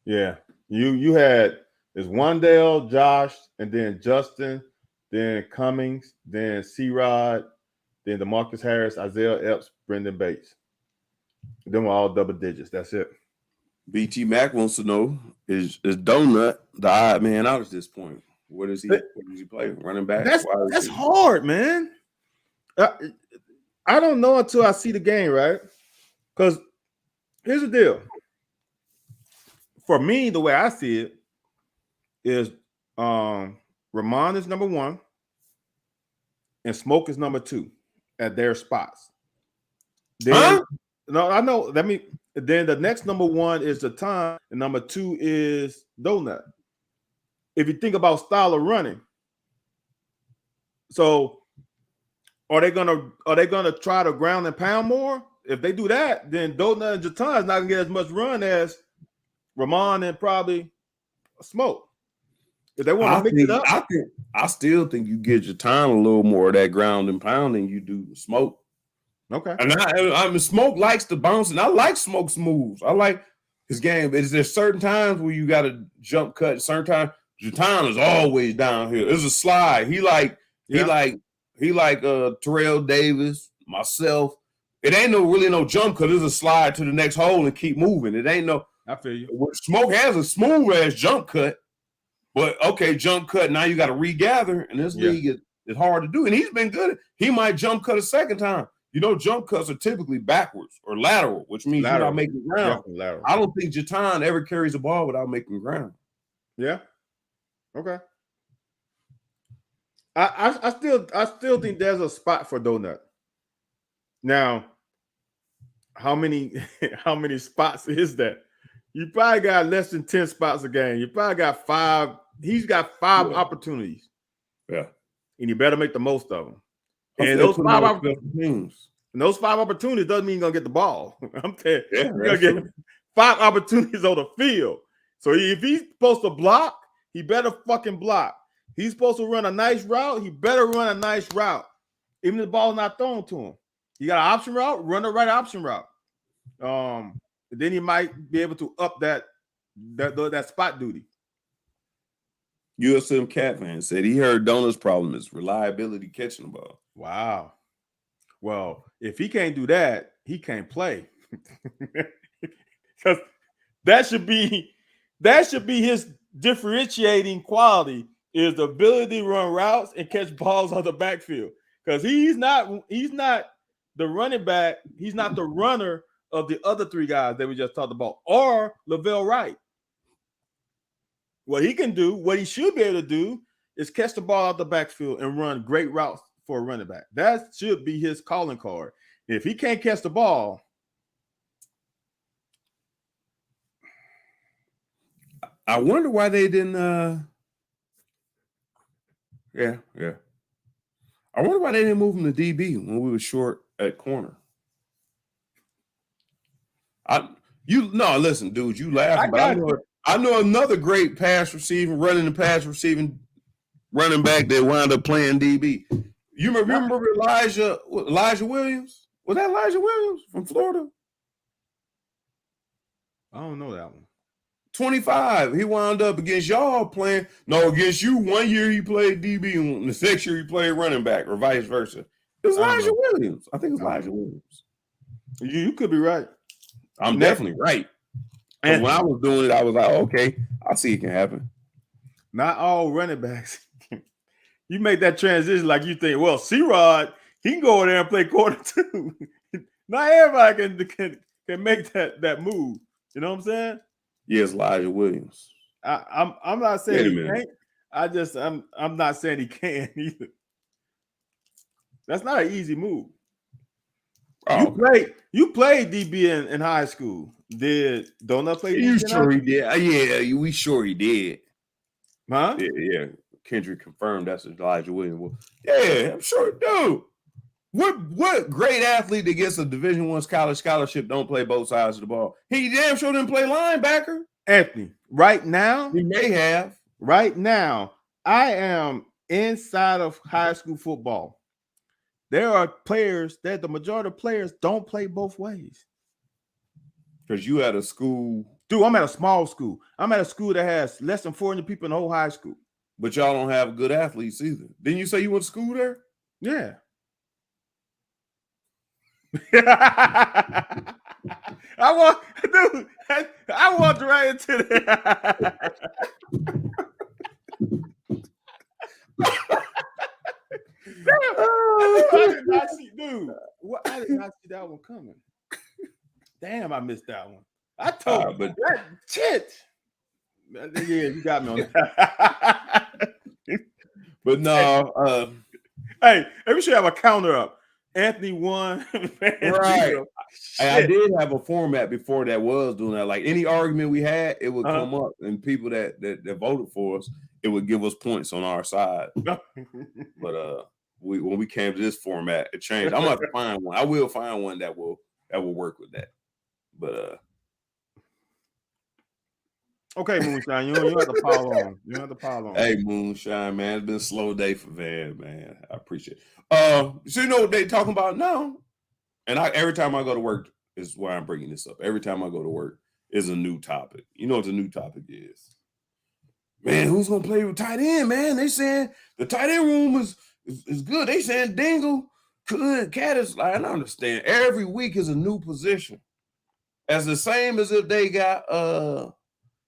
Yeah. You had it's Wandale, Josh, and then Justin, then Cummings, then C-Rod, then DeMarcus Harris, Isaiah Epps, Brendan Bates. Them were all double digits. That's it. BT Mac wants to know, is Donut the odd man out at this point? What does he play? Running back? That's hard, man. I don't know until I see the game, right? Because here's the deal. For me, the way I see it is Ramon is number 1 and Smoke is number 2 at their spots. Then no, I know. Then the next number 1 is the time, and number 2 is Donut. If you think about style of running, so are they gonna try to ground and pound more? If they do that, then Donut and Jatan is not gonna get as much run as Ramon and probably Smoke. If they want to mix it up, I still think you get Jatan a little more of that ground and pound than you do Smoke. Okay. And I mean, Smoke likes to bounce, and I like Smoke's moves. I like his game. Is there certain times where you got to jump cut? Certain times, Jatan is always downhill. It's a slide. He like Terrell Davis, myself. It ain't really no jump cut. It's a slide to the next hole and keep moving. It ain't no. I feel you. Smoke has a smooth ass jump cut, but okay, jump cut. Now you got to regather, and this league is hard to do. And he's been good. He might jump cut a second time. You know, jump cuts are typically backwards or lateral, which means you're not making ground. I don't think Jatan ever carries the ball without making ground. Yeah. Okay. I still think there's a spot for Donut. Now, how many spots is that? You probably got less than 10 spots a game. You probably got 5. He's got 5 opportunities. Yeah. And you better make the most of them. And those 5 opportunities doesn't mean you're gonna get the ball. I'm telling you, you're gonna get 5 opportunities on the field. So if he's supposed to block, he better fucking block. He's supposed to run a nice route, he better run a nice route. Even if the ball's not thrown to him. You got an option route, run the right option route. Then he might be able to up that spot duty. USM Catman said he heard Donut's problem is reliability catching the ball. Wow. Well, if he can't do that, he can't play. Because that should be his differentiating quality, is the ability to run routes and catch balls on the backfield. Because he's not the running back, he's not the runner of the other 3 guys that we just talked about, or Lavelle Wright. What he can do, what he should be able to do, is catch the ball out the backfield and run great routes for a running back. That should be his calling card. If he can't catch the ball, I wonder why they didn't. I wonder why they didn't move him to DB when we were short at corner. Listen, dude, you laughing, but I know another great running and pass receiving running back that wound up playing DB. You remember Elijah Williams? Was that Elijah Williams from Florida? I don't know that one. 25. He wound up against y'all playing. No, against you. 1 year he played DB, and the next year he played running back, or vice versa. It was Elijah Williams. I think it's Elijah Williams. You could be right. I'm definitely right. And when I was doing it, I was like, okay, I see it can happen. Not all running backs. You make that transition like you think, well, C-Rod, he can go over there and play quarter too. Not everybody can make that move. You know what I'm saying? Yes, Elijah Williams. I'm not saying he can't. I'm not saying he can either. That's not an easy move. Oh, you played DB in high school. Don't I play DB? You sure he did? Yeah, we sure he did. Huh? Yeah. Kendrick confirmed that's Elijah Williams. Well, yeah, I'm sure, dude. What great athlete that gets a Division I college scholarship don't play both sides of the ball? He damn sure didn't play linebacker. Anthony, right now, he may have. Right now, I am inside of high school football. There are players that the majority of players don't play both ways. Because you at a school. Dude, I'm at a small school. I'm at a school that has less than 400 people in the whole high school. But y'all don't have good athletes either. Didn't you say you went to school there? Yeah. I walked right into that. I did not see, dude. I did not see that one coming. Damn, I missed that one. I told you, but that shit. Yeah, you got me on that. But no, hey, let me show you have a counter up. Anthony won. Right. I did have a format before that was doing that. Like any argument we had, it would come up, and people that voted for us, it would give us points on our side. But when we came to this format, it changed. I'm gonna have to find one. I will find one that will work with that. But okay, Moonshine, you don't have to pile on. You don't have to pile on. Hey, Moonshine, man, it's been a slow day for Van, man. I appreciate it. So you know what they talking about now? And every time I go to work is why I'm bringing this up. Every time I go to work is a new topic. You know what the new topic is? Man, who's gonna play with tight end? Man, they saying the tight end room is good. They saying Dingle, Caddis. I don't understand. Every week is a new position. As the same as if they got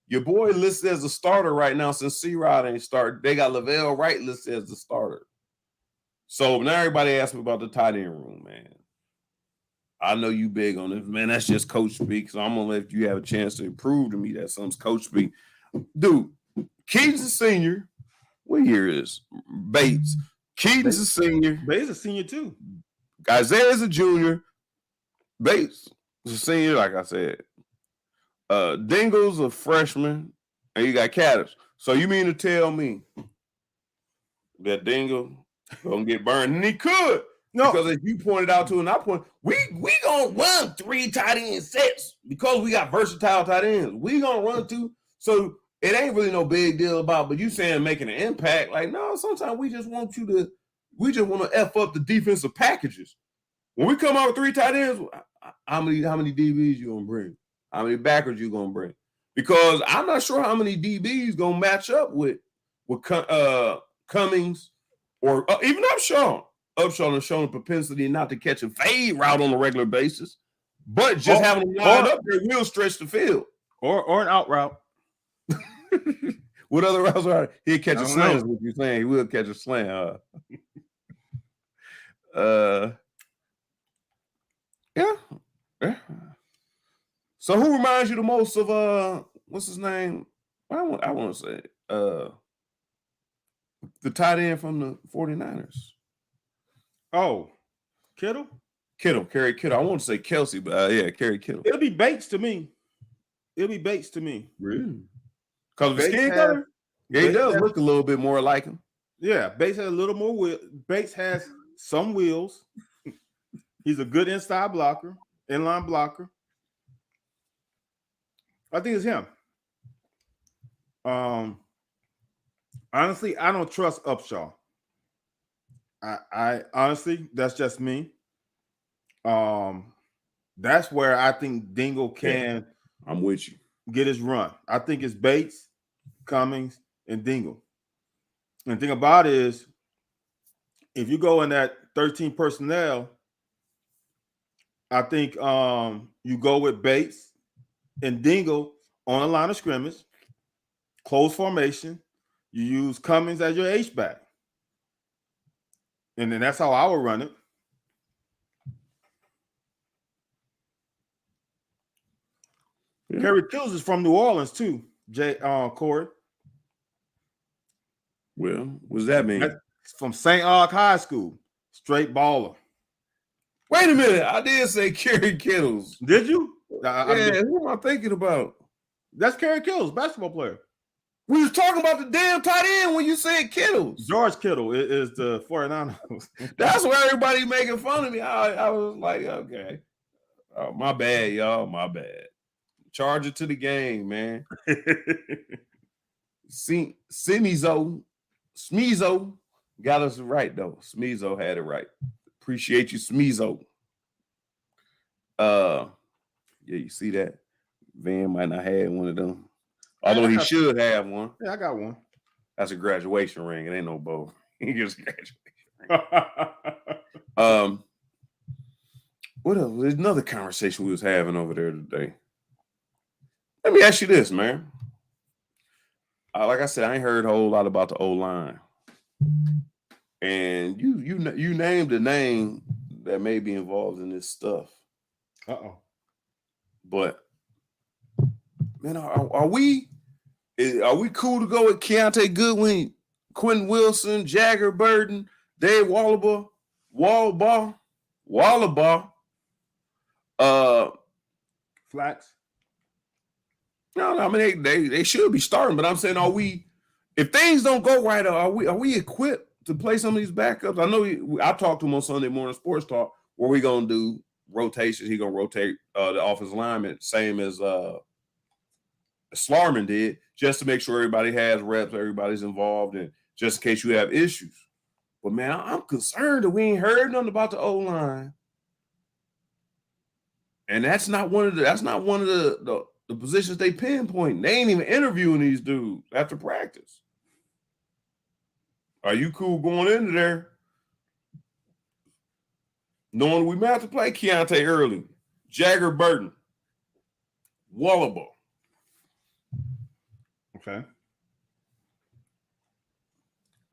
your boy listed as a starter right now since C-Rod ain't started. They got Lavelle Wright listed as the starter. So now everybody asks me about the tight end room, man. I know you big on this, man. That's just coach speak. So I'm gonna let you have a chance to prove to me that some's coach speak. Dude, Keaton's a senior. What year is Bates? Keaton's a senior. Bates is a senior too. Isaiah's a junior. Bates is a senior, like I said. Dingle's a freshman, and you got Caddis. So you mean to tell me that Dingle gonna get burned? And he could. No, because as you pointed out to, and I point, we gonna run 3 tight end sets because we got versatile tight ends. We gonna run 2, so it ain't really no big deal about. But you saying making an impact, like no, sometimes we just want to f up the defensive packages. When we come out with 3 tight ends, how many DBs you gonna bring? How many backers you gonna bring? Because I'm not sure how many DBs gonna match up with Cummings or even Upshaw. Upshaw has shown a propensity not to catch a fade route on a regular basis, but just having them lined up there will stretch the field. Or an out route. What other routes are he'll catch a slant? Is what you're saying? He will catch a slant. Yeah. So who reminds you the most of what's his name? I want to say the tight end from the 49ers. Oh, Kittle? Kerry Kittle. I want to say Kelsey, but yeah, Kerry Kittle. It'll be Bates to me. Really? Because of his skin color? Yeah, he does look a little bit more like him. Yeah, Bates has a little more wheel. Bates has some wheels. He's a good inside blocker, inline blocker. I think it's him. Honestly, I don't trust Upshaw. I honestly, that's just me. That's where I think Dingle can I'm with you. get his run. I think it's Bates, Cummings, and Dingle. And the thing about it is, if you go in that 13 personnel, I think you go with Bates and Dingle on the line of scrimmage, close formation. You use Cummings as your H-back. And then that's how I would run it. Yeah. Kerry Kills is from New Orleans too, Corey. Well, what does that mean? That's from St. Aug High School, straight baller. Wait a minute, I did say Kerry Kittles. Did you? Who am I thinking about? That's Kerry Kittles, basketball player. We was talking about the damn tight end when you said Kittles. George Kittle is the 49ers. That's where everybody making fun of me. I was like, okay. Oh, my bad, y'all. My bad. Charge it to the game, man. Smeezo got us right, though. Smeezo had it right. Appreciate you, Smeezo. Yeah, you see that? Van might not have one of them. Although he should have one. Yeah, I got one. That's a graduation ring. It ain't no bow. He just graduation ring. What else? There's another conversation we was having over there today. Let me ask you this, man. Like I said, I ain't heard a whole lot about the O-line. And you named a name that may be involved in this stuff. Uh-oh. But man, are we cool to go with Keontae Goodwin, Quentin Wilson, Jagger Burton, Dave Wallabaugh, Flax? No, I mean they should be starting, but I'm saying, are we? If things don't go right, are we equipped to play some of these backups? I know I talked to him on Sunday Morning Sports Talk where we gonna do rotations. He gonna rotate the offensive lineman, same as Slarman did, just to make sure everybody has reps, everybody's involved, and just in case you have issues. But man, I'm concerned that we ain't heard nothing about the O-line, and that's not one of the positions they pinpoint. They ain't even interviewing these dudes after practice. Are you cool going into there knowing we might have to play Keontae early, Jagger Burton, Wallabaugh? Okay.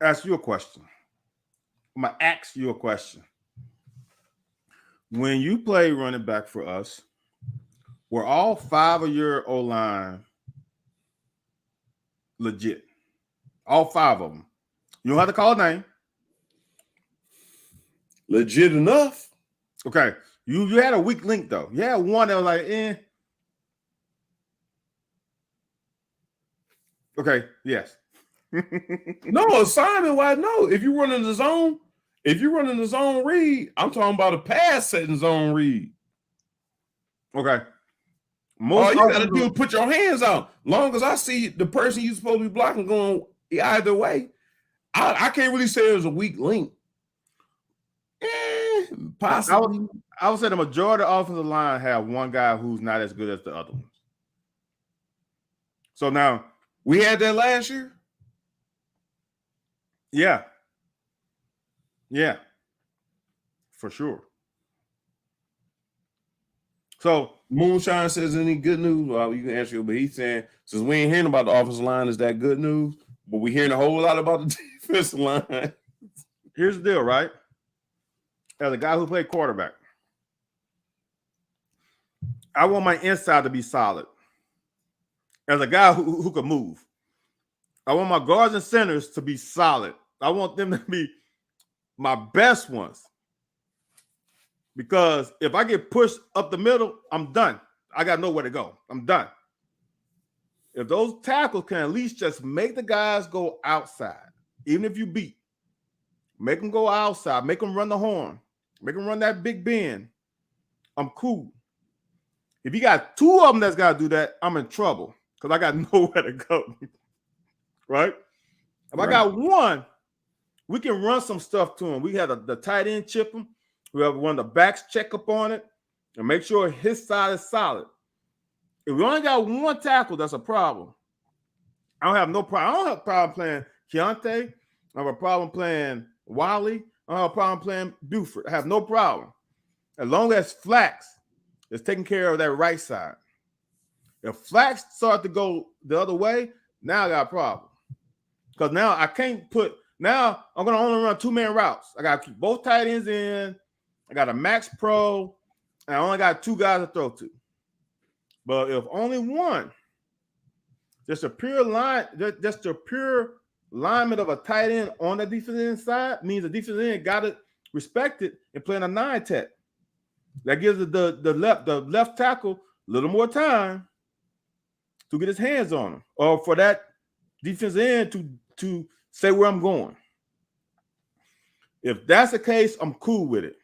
Ask you a question. I'm going to ask you a question. When you play running back for us, were all 5 of your O-line legit? All 5 of them. You don't have to call a name. Legit enough. Okay. You had a weak link, though. You had one that was like, eh. Okay. Yes. No, assignment wise, no. If you're running the zone read, I'm talking about a pass setting zone read. Okay. All you gotta do is put your hands out. Long as I see the person you're supposed to be blocking going either way, I can't really say there's a weak link. Possibly. I would say the majority of the offensive line have one guy who's not as good as the other ones. So now we had that last year. Yeah. Yeah. For sure. So Moonshine says, any good news? Well, you can answer it, but he's saying, since we ain't hearing about the offensive line, is that good news? But we're hearing a whole lot about the defensive line. Here's the deal, right? As a guy who played quarterback, I want my inside to be solid. As a guy who could move, I want my guards and centers to be solid. I want them to be my best ones. Because if I get pushed up the middle, I'm done. I got nowhere to go. I'm done. If those tackles can at least just make the guys go outside, even if you beat, make them go outside, make them run the horn, make them run that big bend, I'm cool. If you got 2 of them that's got to do that, I'm in trouble because I got nowhere to go. Right? If I got 1, we can run some stuff to him. We had the tight end chip him. Whoever one of the backs check up on it and make sure his side is solid. If we only got one tackle, that's a problem. I don't have no problem. I don't have a problem playing Keontae. I have a problem playing Wiley. I don't have a problem playing Buford. I have no problem. As long as Flax is taking care of that right side. If Flax start to go the other way, now I got a problem. Because now I can't put, now I'm going to only run 2-man routes. I got to keep both tight ends in. I got a max pro, and I only got 2 guys to throw to. But if only one, just a pure line, just a pure alignment of a tight end on the defensive end side means the defensive end got to respect it and play in a 9 tech. That gives the left tackle a little more time to get his hands on him, or for that defensive end to say where I'm going. If that's the case, I'm cool with it.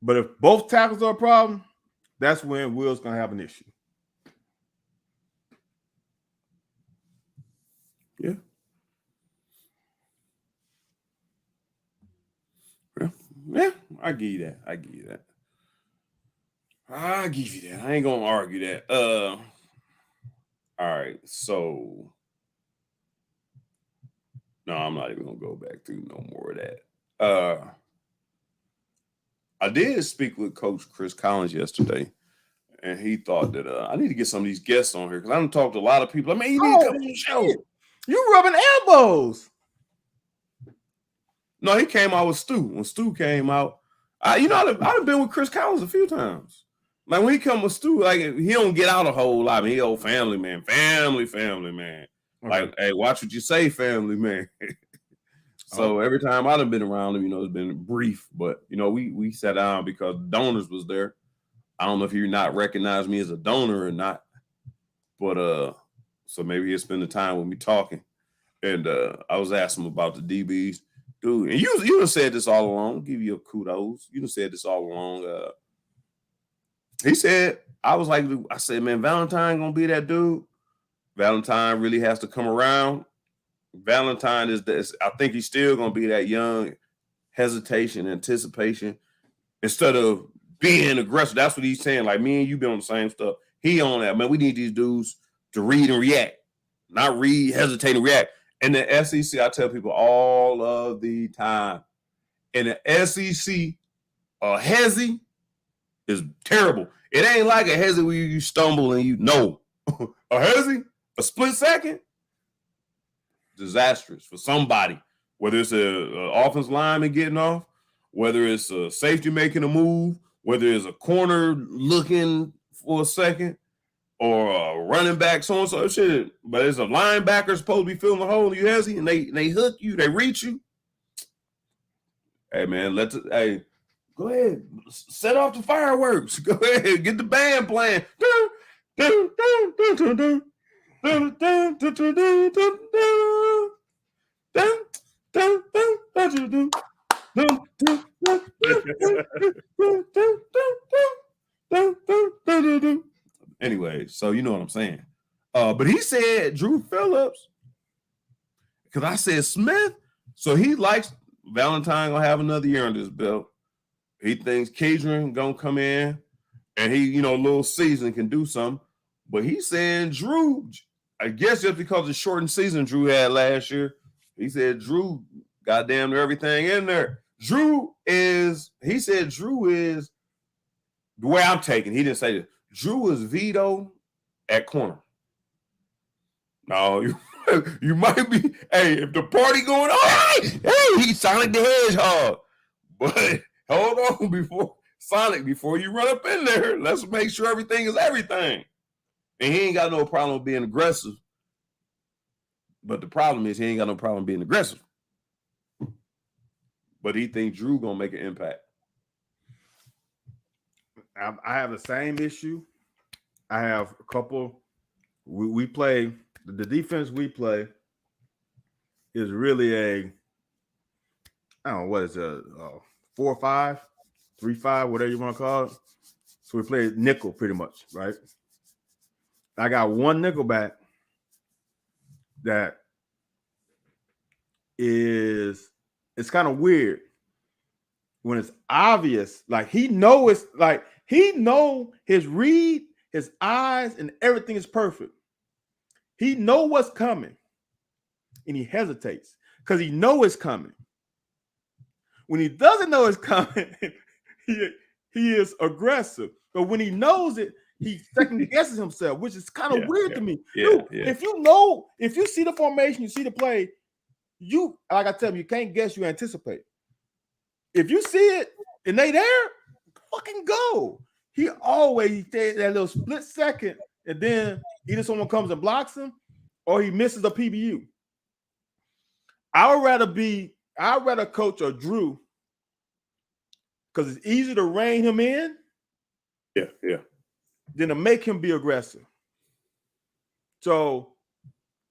But if both tackles are a problem, that's when Will's going to have an issue. Yeah. Yeah, I give you that. I give you that. I give you that. I ain't gonna argue that. All right. So no, I'm not even gonna go back through no more of that. I did speak with Coach Chris Collins yesterday, and he thought that I need to get some of these guests on here because I don't talk to a lot of people. I mean, you need to come on the show. You rubbing elbows. No, he came out with Stu. When Stu came out, I've been with Chris Collins a few times. Like when he come with Stu, like he don't get out a whole lot. I mean, he old family man. Okay. Like, hey, watch what you say, family man. So every time I've been around him, it's been brief. But we sat down because donors was there. I don't know if he not recognized me as a donor or not, but so maybe he'll spend the time with me talking. And I was asking him about the DBs. Dude, and you done said this all along. I'll give you a kudos. You done said this all along. He said, I said, man, Valentine gonna be that dude. Valentine really has to come around. Valentine is this. I think he's still gonna be that young hesitation, anticipation, instead of being aggressive. That's what he's saying. Like me and you been on the same stuff. He on that, man. We need these dudes to read and react, not read, hesitate, and react. In the SEC, I tell people all of the time, in the SEC, a hezi is terrible. It ain't like a hezi where you stumble and a hezi, a split second, disastrous for somebody. Whether it's an offensive lineman getting off, whether it's a safety making a move, whether it's a corner looking for a second, or a running back, so and so shit. But it's a linebacker supposed to be filling the hole. You hesitate, and they hook you, they reach you. Hey man, go ahead, set off the fireworks. Go ahead, get the band playing. Anyway, so you know what I'm saying. But he said Drew Phillips, because I said Smith, so he likes Valentine gonna have another year on this belt. He thinks Kadrian gonna come in and he, a little season can do something. But he's saying Drew, I guess just because of the shortened season Drew had last year, he said Drew goddamn everything in there. He said Drew is the way I'm taking. He didn't say this. Drew is Vito at corner. No, you might be. Hey, if the party going on, hey, he's Sonic the Hedgehog. But hold on before you run up in there. Let's make sure everything is everything. And he ain't got no problem being aggressive. But the problem is he ain't got no problem being aggressive. But he thinks Drew gonna make an impact. I have the same issue. I have a couple. We play the defense we play is really I don't know what is a 4-5, 3-5, whatever you want to call it. So we play nickel pretty much, right? I got one nickel back that it's kind of weird. when it's obvious, like he know his read, his eyes, and everything is perfect. He know what's coming, and he hesitates because he know it's coming. When he doesn't know it's coming, he is aggressive. But when he knows it, he second guesses himself, which is kind of weird to me. Dude, if you see the formation, you see the play, you, like I tell you, you can't guess, you anticipate. If you see it and they there, fucking go. He always takes that little split second, and then either someone comes and blocks him or he misses a PBU. I'd rather coach a Drew because it's easier to rein him in. Yeah. Than to make him be aggressive. So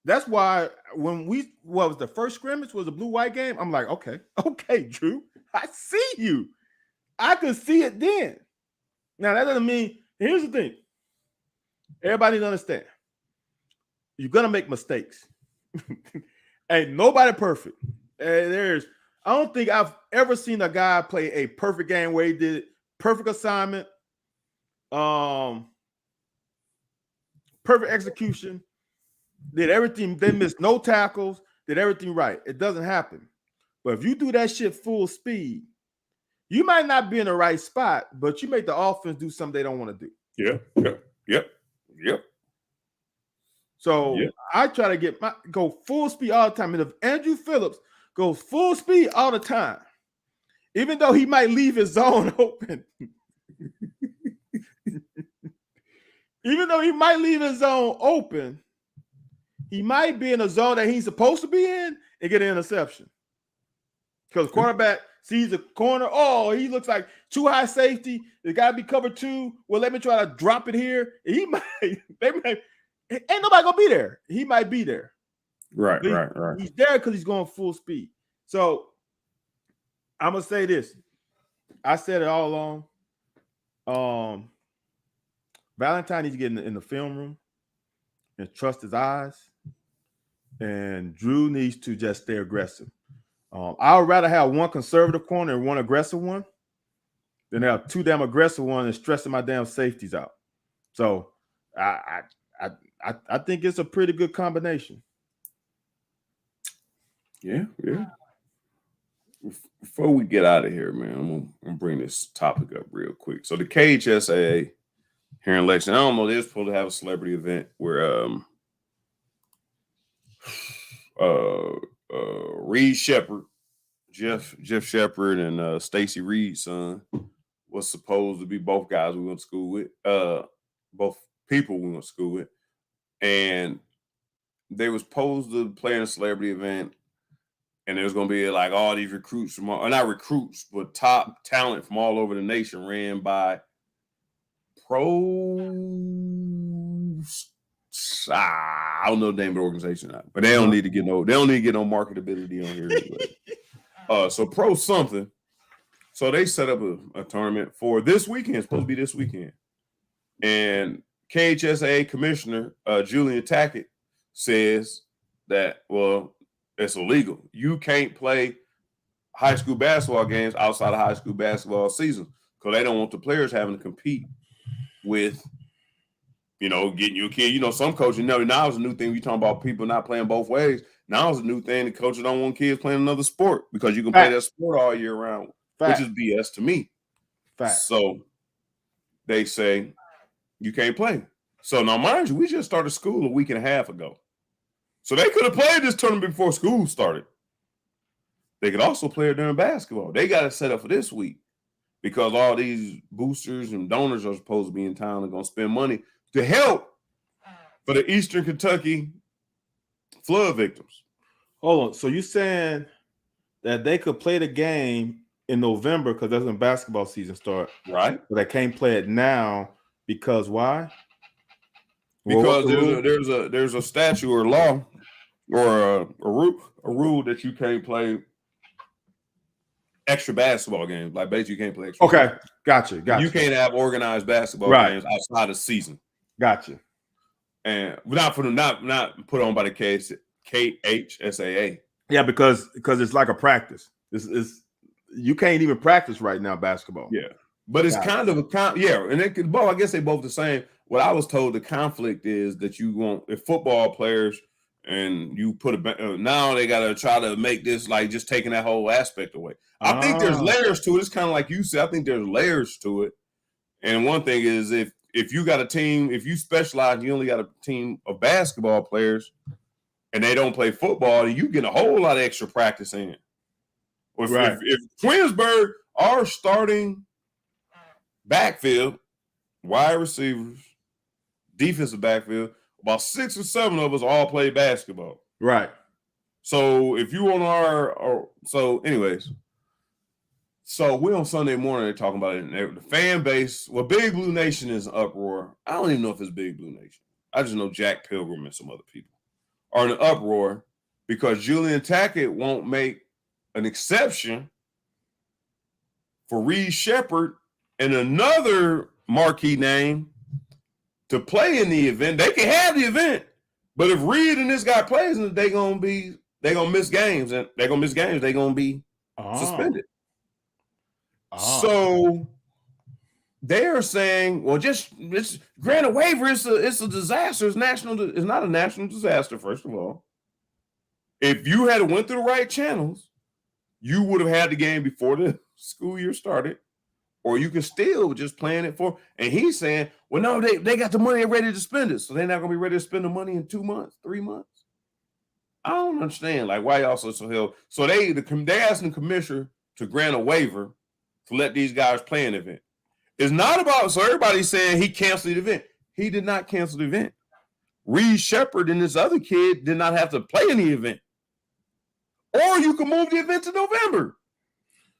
that's why when what was the first scrimmage was a blue-white game, I'm like, okay, Drew, I see you. I could see it then. Now that doesn't mean, here's the thing. Everybody needs to understand. You're gonna make mistakes. Ain't nobody perfect. I don't think I've ever seen a guy play a perfect game where he did perfect assignment, perfect execution, did everything, they missed no tackles, did everything right. It doesn't happen. But if you do that shit full speed, you might not be in the right spot, but you make the offense do something they don't want to do. Yep. So I try to go full speed all the time. And if Andrew Phillips goes full speed all the time, even though he might leave his zone open, he might be in a zone that he's supposed to be in and get an interception. Because the quarterback sees the corner. Oh, he looks like too high safety. It's got to be cover 2. Well, let me try to drop it here. Ain't nobody gonna be there. He might be there. Right. He's there because he's going full speed. So I'm gonna say this. I said it all along. Valentine needs to get in the film room and trust his eyes. And Drew needs to just stay aggressive. I would rather have one conservative corner and one aggressive one than have two damn aggressive ones and stressing my damn safeties out. So I think it's a pretty good combination. Yeah. Before we get out of here, man, I'm gonna bring this topic up real quick. So the KHSAA here in Lexington, I don't know, they're supposed to have a celebrity event where Reed Shepard, Jeff Shepard, and Stacy Reed's son was supposed to be both guys we went to school with, both people we went to school with, and they was supposed to play in a celebrity event, and there was going to be like all these recruits from not recruits, but top talent from all over the nation, ran by I don't know the name of the organization now, but they don't need to get no marketability on here anyway. So Pro something. So they set up a tournament for this weekend. It's supposed to be this weekend. And KHSAA Commissioner Julian Tackett says that, well, it's illegal. You can't play high school basketball games outside of high school basketball season because they don't want the players having to compete with, getting you a kid. Some coaches, now it's a new thing. We talking about people not playing both ways. Now it's a new thing. The coaches don't want kids playing another sport because you can play that sport all year round, which is BS to me. So they say you can't play. So now, mind you, we just started school a week and a half ago. So they could have played this tournament before school started. They could also play it during basketball. They got it set up for this week because all these boosters and donors are supposed to be in town and going to spend money to help for the Eastern Kentucky flood victims. Hold on. So you saying that they could play the game in November because that's when basketball season starts, right? But they can't play it now because why? Because there's a statute or law or a rule that you can't play extra basketball games. Like basically, you can't play extra. Okay, gotcha. You can't have organized basketball games outside of season. Gotcha. And not put on by the KHSAA. Yeah, because it's like a practice. It's you can't even practice right now basketball. Yeah, but it's kind of and it could both. I guess they both the same. What I was told, the conflict is that you want if football players and you put now they got to try to make this like just taking that whole aspect away. I think there's layers to it. It's kind of like you said. I think there's layers to it. And one thing is if you got a team, if you specialize, you only got a team of basketball players, and they don't play football, you get a whole lot of extra practice in. Or if Twinsburg are starting backfield, wide receivers, defensive backfield, about 6 or 7 of us all play basketball. Right. So if you on anyways, so we're on Sunday morning, they're talking about it. And the fan base, Big Blue Nation is in uproar. I don't even know if it's Big Blue Nation. I just know Jack Pilgrim and some other people are in an uproar because Julian Tackett won't make an exception for Reed Shepherd and another marquee name to play in the event. They can have the event, but if Reed and this guy plays, they're gonna miss games, and they're gonna miss games. They're gonna be suspended. So they are saying, well, just grant a waiver. It's a disaster. It's not a national disaster. First of all, if you had went through the right channels, you would have had the game before the school year started, or you could still just plan it for. And he's saying, well, no, they got the money ready to spend it, so they're not gonna be ready to spend the money in 2 months, 3 months. I don't understand, like why y'all so hell. So they asking the commissioner to grant a waiver to let these guys play an event. It's not about, so everybody's saying he canceled the event. He did not cancel the event. Reed Shepherd and this other kid did not have to play in the event. Or you can move the event to November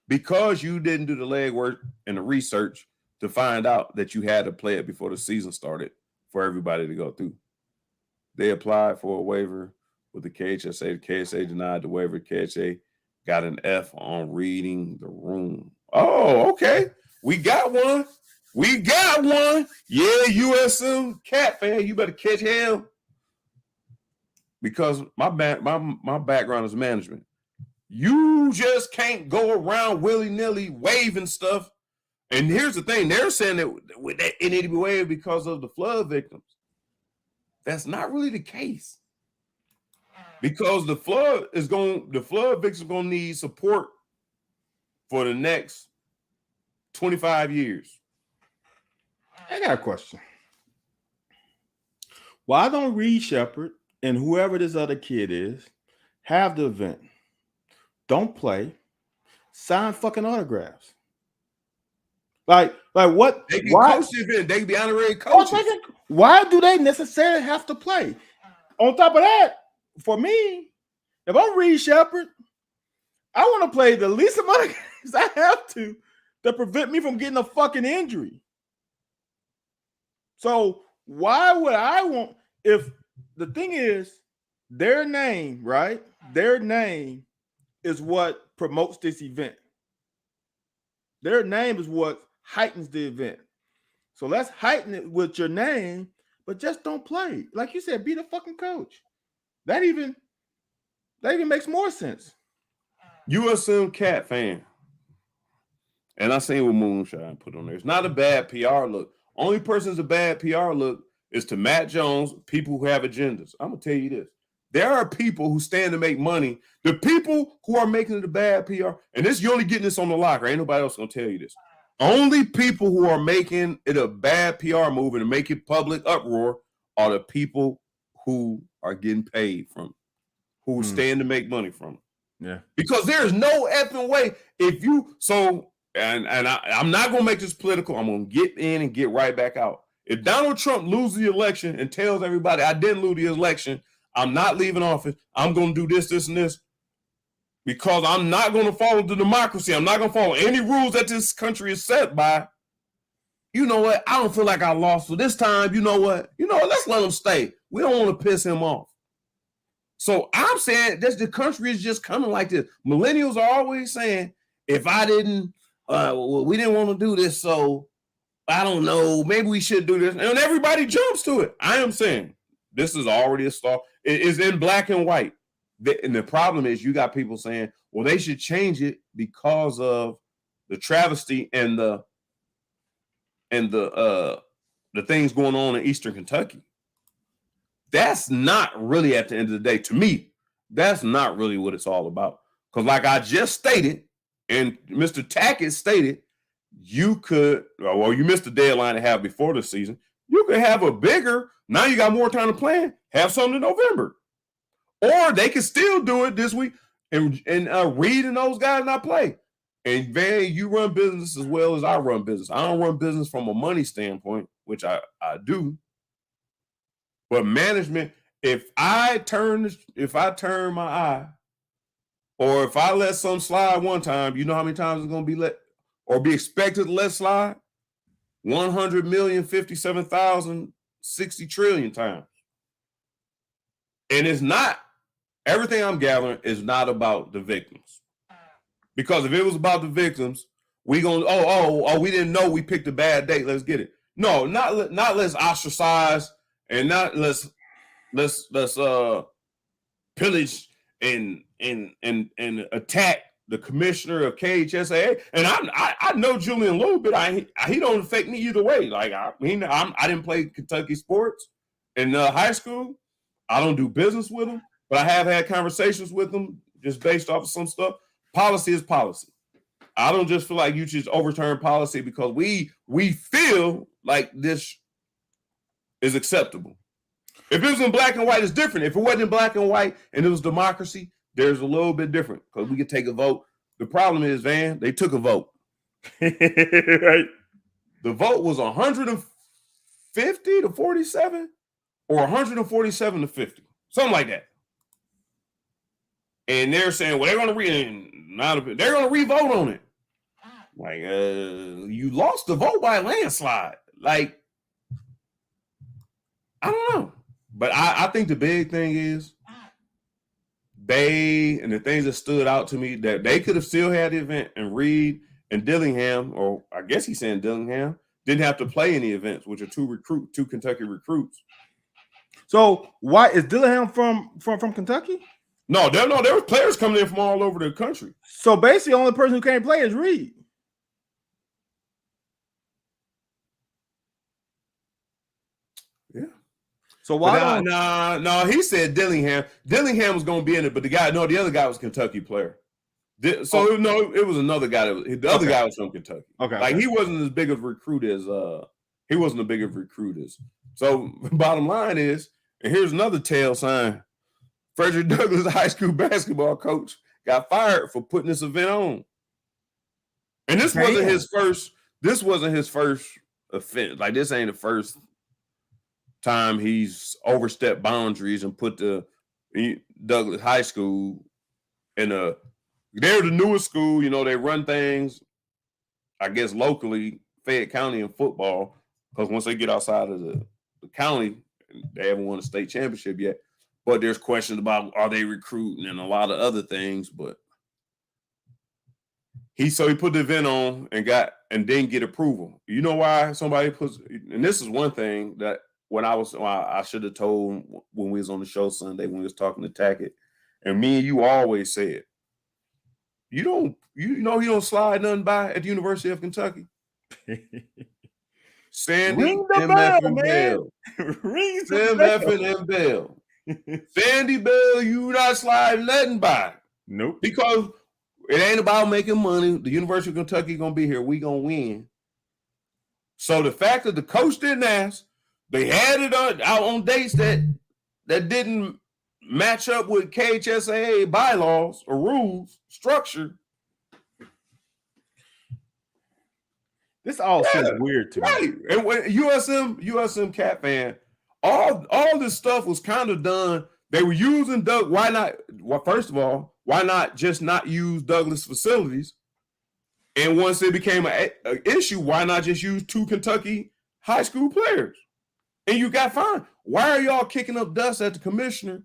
because you didn't do the legwork and the research to find out that you had to play it before the season started for everybody to go through. They applied for a waiver with the KHSAA. The KHSAA denied the waiver. KHSAA got an F on reading the room. Oh, okay. We got one. Yeah, USM Cat fan, you better catch hell. Because my background is management. You just can't go around willy-nilly waving stuff. And here's the thing. They're saying that it need to be waived because of the flood victims. That's not really the case. Because the flood victims are going to need support for the next 25 years. I got a question. Why don't Reed Shepherd and whoever this other kid is have the event? Don't play. Sign fucking autographs. Like what? They can coach the event. They can be honorary coaches. Why do they necessarily have to play? On top of that, for me, if I'm Reed Shepherd, I want to play the least amount of games I have to prevent me from getting a fucking injury. So why would I want, if the thing is their name, right? Their name is what promotes this event. Their name is what heightens the event. So let's heighten it with your name, but just don't play. Like you said, be the fucking coach. That even makes more sense. USM Cat fan. And I seen what Moonshine put on there. It's not a bad PR look. Only person's a bad PR look is to Matt Jones, people who have agendas. I'm going to tell you this. There are people who stand to make money. The people who are making it a bad PR, and this, you're only getting this on the locker. Ain't nobody else going to tell you this. Only people who are making it a bad PR move and make it public uproar are the people who are getting paid from it, who stand to make money from it. Yeah. Because there's no effing way. If you, I'm not going to make this political. I'm going to get in and get right back out. If Donald Trump loses the election and tells everybody I didn't lose the election, I'm not leaving office, I'm going to do this, this, and this, because I'm not going to follow the democracy. I'm not going to follow any rules that this country is set by. You know what? I don't feel like I lost. So this time, you know what? Let's let him stay. We don't want to piss him off. So I'm saying that the country is just coming like this. Millennials are always saying, if I didn't, we didn't want to do this, so I don't know, maybe we should do this. And everybody jumps to it. I am saying this is already a start. It is in black and white. And the problem is you got people saying, well, they should change it because of the travesty and the things going on in Eastern Kentucky. That's not really, at the end of the day, to me, that's not really what it's all about. Because like I just stated, and Mr. Tackett stated, you missed the deadline to have before the season. You could have a bigger, now you got more time to plan, have something in November. Or they could still do it this week and Reed and those guys not play. And Van, you run business as well as I run business. I don't run business from a money standpoint, which I do. But management, if I turn my eye, or if I let some slide one time, you know how many times it's going to be let or be expected to let slide? 100 million, 57,000, 60 trillion times. And it's not, everything I'm gathering is not about the victims. Because if it was about the victims, we gonna, we didn't know we picked a bad date. Let's get it. No, not let's ostracize and not let's pillage and attack the commissioner of KHSAA. And I know Julian a little bit. He don't affect me either way. Like I didn't play Kentucky sports in high school. I don't do business with him, but I have had conversations with him just based off of some stuff. Policy is policy. I don't just feel like you should overturn policy because we feel like this is acceptable. If it was in black and white, it's different. If it wasn't in black and white and it was democracy, there's a little bit different because we could take a vote. The problem is, Van, they took a vote. Right? The vote was 150 to 47 or 147 to 50, something like that. And they're saying, well, they're going to re-vote on it. Like, you lost the vote by a landslide. Like, I don't know. But I think the big thing is and the things that stood out to me, that they could have still had the event and Reed and Dillingham, or I guess he's saying Dillingham, didn't have to play any events, which are two Kentucky recruits. So why is Dillingham from Kentucky? No, there were players coming in from all over the country. So basically, the only person who can't play is Reed. Yeah. So why? No, he said Dillingham. Dillingham was going to be in it, but the other guy was a Kentucky player. It was another guy. The other guy was from Kentucky. Okay. Like he wasn't as big of a recruit as he wasn't a big of a recruit as. So bottom line is, and here's another tail sign. Frederick Douglass high school basketball coach got fired for putting this event on. And this wasn't his first offense. Like this ain't the first time he's overstepped boundaries and put the Douglass high school in they're the newest school, they run things, I guess, locally, Fayette County in football, because once they get outside of the county, they haven't won a state championship yet. But there's questions about are they recruiting and a lot of other things. But he put the event on and didn't get approval. You know why somebody puts, and this is one thing that I should have told when we was on the show Sunday when we was talking to Tackett, and me and you always said, you don't slide nothing by at the University of Kentucky. Sandy, ring the bell, man. Ring the bell. Sandy Bell, you not sliding nothing by. Nope. Because it ain't about making money. The University of Kentucky gonna be here. We gonna win. So the fact that the coach didn't ask, they had it out on dates that didn't match up with KHSAA bylaws or rules, structure. This all seems weird to me. And when USM Cat fan, all this stuff was kind of done. They were using Doug. Why not? Well, first of all, why not just not use Douglas facilities? And once it became an issue, why not just use 2 Kentucky high school players? And you got fined. Why are y'all kicking up dust at the commissioner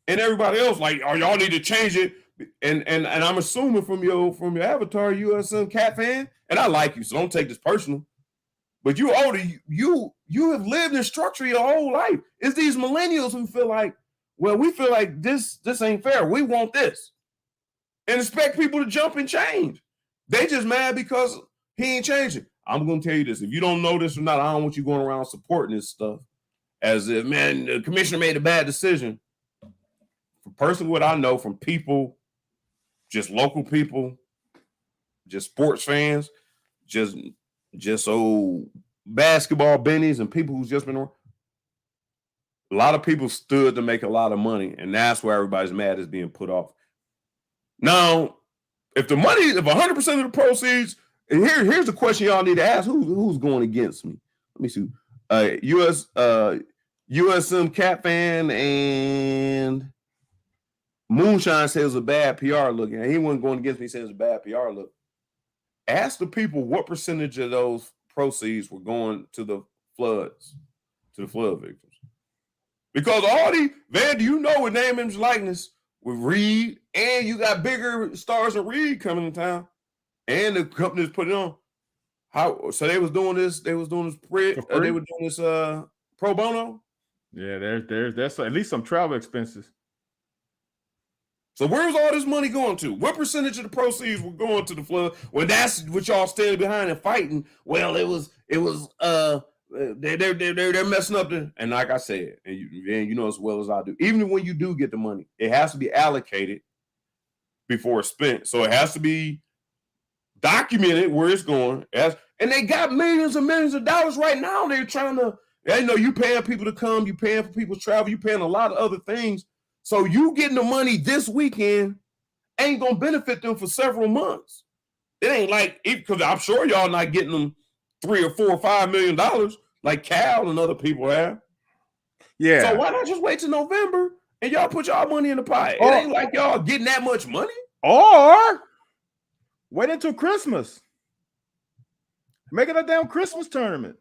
and everybody else? Like, oh, y'all need to change it. And I'm assuming from your avatar, USM Cat fan, and I like you, so don't take this personal. But you older, you have lived in structure your whole life. It's these millennials who feel like, well, we feel like this ain't fair. We want this. And expect people to jump and change. They just mad because he ain't changing. I'm going to tell you this. If you don't know this or not, I don't want you going around supporting this stuff as if, man, the commissioner made a bad decision. From personally what I know from people, just local people, just sports fans, just old basketball bennies and people who's just been around. A lot of people stood to make a lot of money, and that's where everybody's mad is being put off. Now, if the money, if 100% of the proceeds, and here's the question y'all need to ask: who's going against me? Let me see. USM Cat fan and Moonshine says it was a bad PR look, and he wasn't going against me. He said it was a bad PR look. Ask the people what percentage of those proceeds were going to the floods, to the flood victims. Because all these, man, do you know with name, image, likeness with Reed, and you got bigger stars than Reed coming in town, and the companies put it on. How so they was doing this? They was doing this they were doing this pro bono. Yeah, there's at least some travel expenses. So where's all this money going to? What percentage of the proceeds were going to the flood? Well, that's what y'all standing behind and fighting. Well, it was they're messing up the, and like I said, and you know as well as I do, even when you do get the money, it has to be allocated before it's spent. So it has to be documented where it's going. And they got millions and millions of dollars right now. They're trying to, you paying people to come, you paying for people's travel, you paying a lot of other things. So you getting the money this weekend ain't gonna benefit them for several months. It ain't like, because I'm sure y'all not getting them $3 or $4 or $5 million like Cal and other people have. Yeah. So why not just wait till November and y'all put y'all money in the pot? It ain't like y'all getting that much money. Or wait until Christmas. Make it a damn Christmas tournament.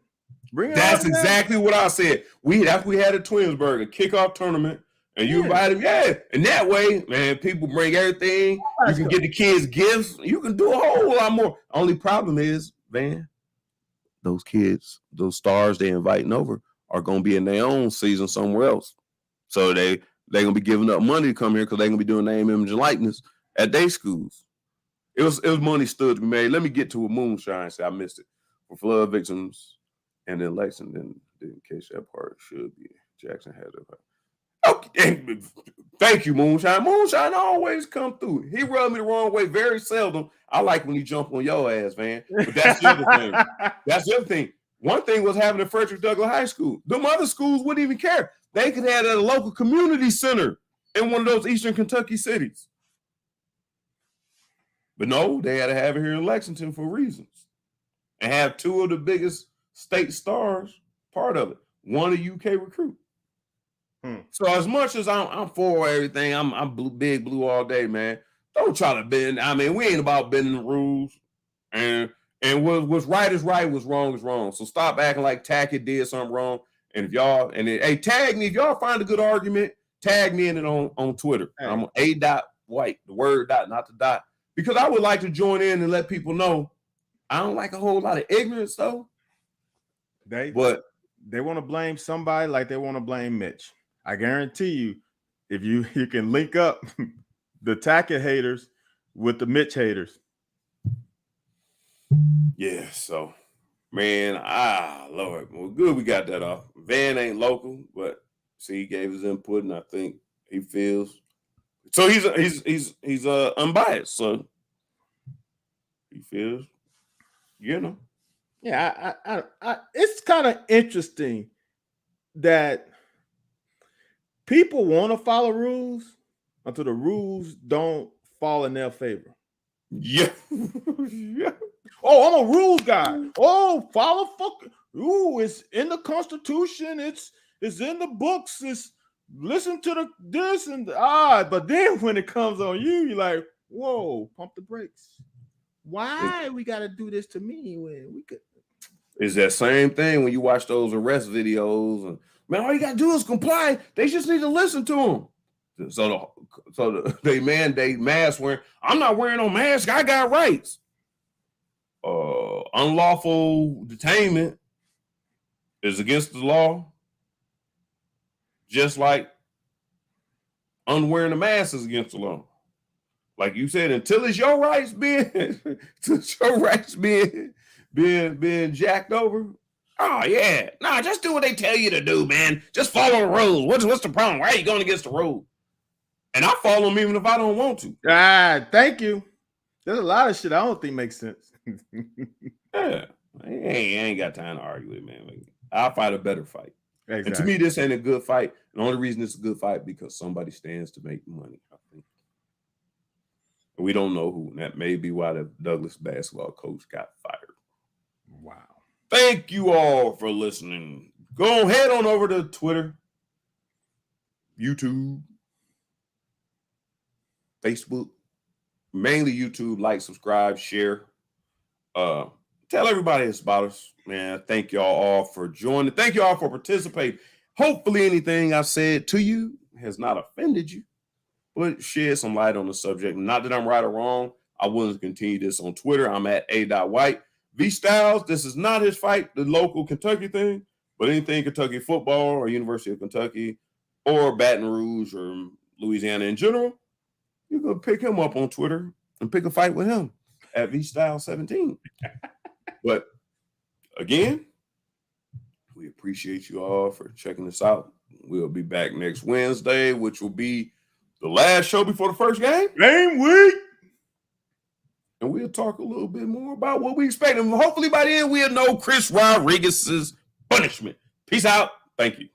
That's exactly what I said. After we had a Twinsburg, a kickoff tournament, and you invite them, and that way, man, people bring everything. You can get the kids gifts. You can do a whole lot more. Only problem is, man, those kids, those stars they inviting over are going to be in their own season somewhere else. So they're going to be giving up money to come here because they're going to be doing name, image, and likeness at their schools. It was money stood to be made. Let me get to a Moonshine. Say I missed it. For flood victims and then Lexington, in case that part should be. Jackson had it. Okay. Thank you, Moonshine. Moonshine always come through. He rubbed me the wrong way very seldom. I like when he jump on your ass, man. But that's the other thing. That's the other thing. One thing was having at Frederick Douglass High School. Them other schools wouldn't even care. They could have it at a local community center in one of those Eastern Kentucky cities. But no, they had to have it here in Lexington for reasons. And have two of the biggest state stars part of it. One a UK recruit. So as much as I'm for everything, I'm big blue all day, man. Don't try to bend. I mean, we ain't about bending the rules. And what's right is right, what's wrong is wrong. So stop acting like Tackett did something wrong. And if y'all, hey, tag me. If y'all find a good argument, tag me in it on Twitter. Hey. I'm A.White, the word dot, not the dot. Because I would like to join in and let people know I don't like a whole lot of ignorance, though. They want to blame somebody like they want to blame Mitch. I guarantee you, if you can link up the Tackett haters with the Mitch haters. Yeah, so, man, Lord. Well, good we got that off. Van ain't local, but see, he gave his input, and I think he feels. So he's unbiased, so he feels, Yeah, I it's kind of interesting that people want to follow rules until the rules don't fall in their favor. Yeah. Yeah. Oh, I'm a rules guy. Oh, follow fucking. Ooh, it's in the Constitution. It's in the books. It's listen to this and but then when it comes on you, you're like, whoa, pump the brakes. Why we got to do this to me when we could? It's that same thing when you watch those arrest videos and man, all you gotta do is comply. They just need to listen to them. So they mandate mask wearing. I'm not wearing no mask. I got rights. Unlawful detainment is against the law. Just like unwearing the mask is against the law. Like you said, until it's your rights being being jacked over. Oh yeah, nah, just do what they tell you to do, man. Just follow the rules. What's the problem? Why are you going against the rule? And I follow them even if I don't want to. Thank you. There's a lot of shit I don't think makes sense. Yeah, I ain't got time to argue with it, man. I'll fight a better fight. Exactly. And to me, this ain't a good fight. The only reason it's a good fight because somebody stands to make money, I think. And we don't know who. And that may be why the Douglas basketball coach got fired. Wow. Thank you all for listening. Go head on over to Twitter, YouTube, Facebook, mainly YouTube. Like, subscribe, share. Tell everybody it's about us, man. Thank y'all all for joining. Thank you all for participating. Hopefully anything I said to you has not offended you, but shed some light on the subject. Not that I'm right or wrong. I wouldn't continue this on Twitter. I'm at a.white. V Styles, this is not his fight, the local Kentucky thing, but anything Kentucky football or University of Kentucky or Baton Rouge or Louisiana in general, you can pick him up on Twitter and pick a fight with him at V Styles 17. But again, we appreciate you all for checking us out. We'll be back next Wednesday, which will be the last show before the first game. Game week. And we'll talk a little bit more about what we expect. And hopefully by then we'll know Chris Rodriguez's punishment. Peace out. Thank you.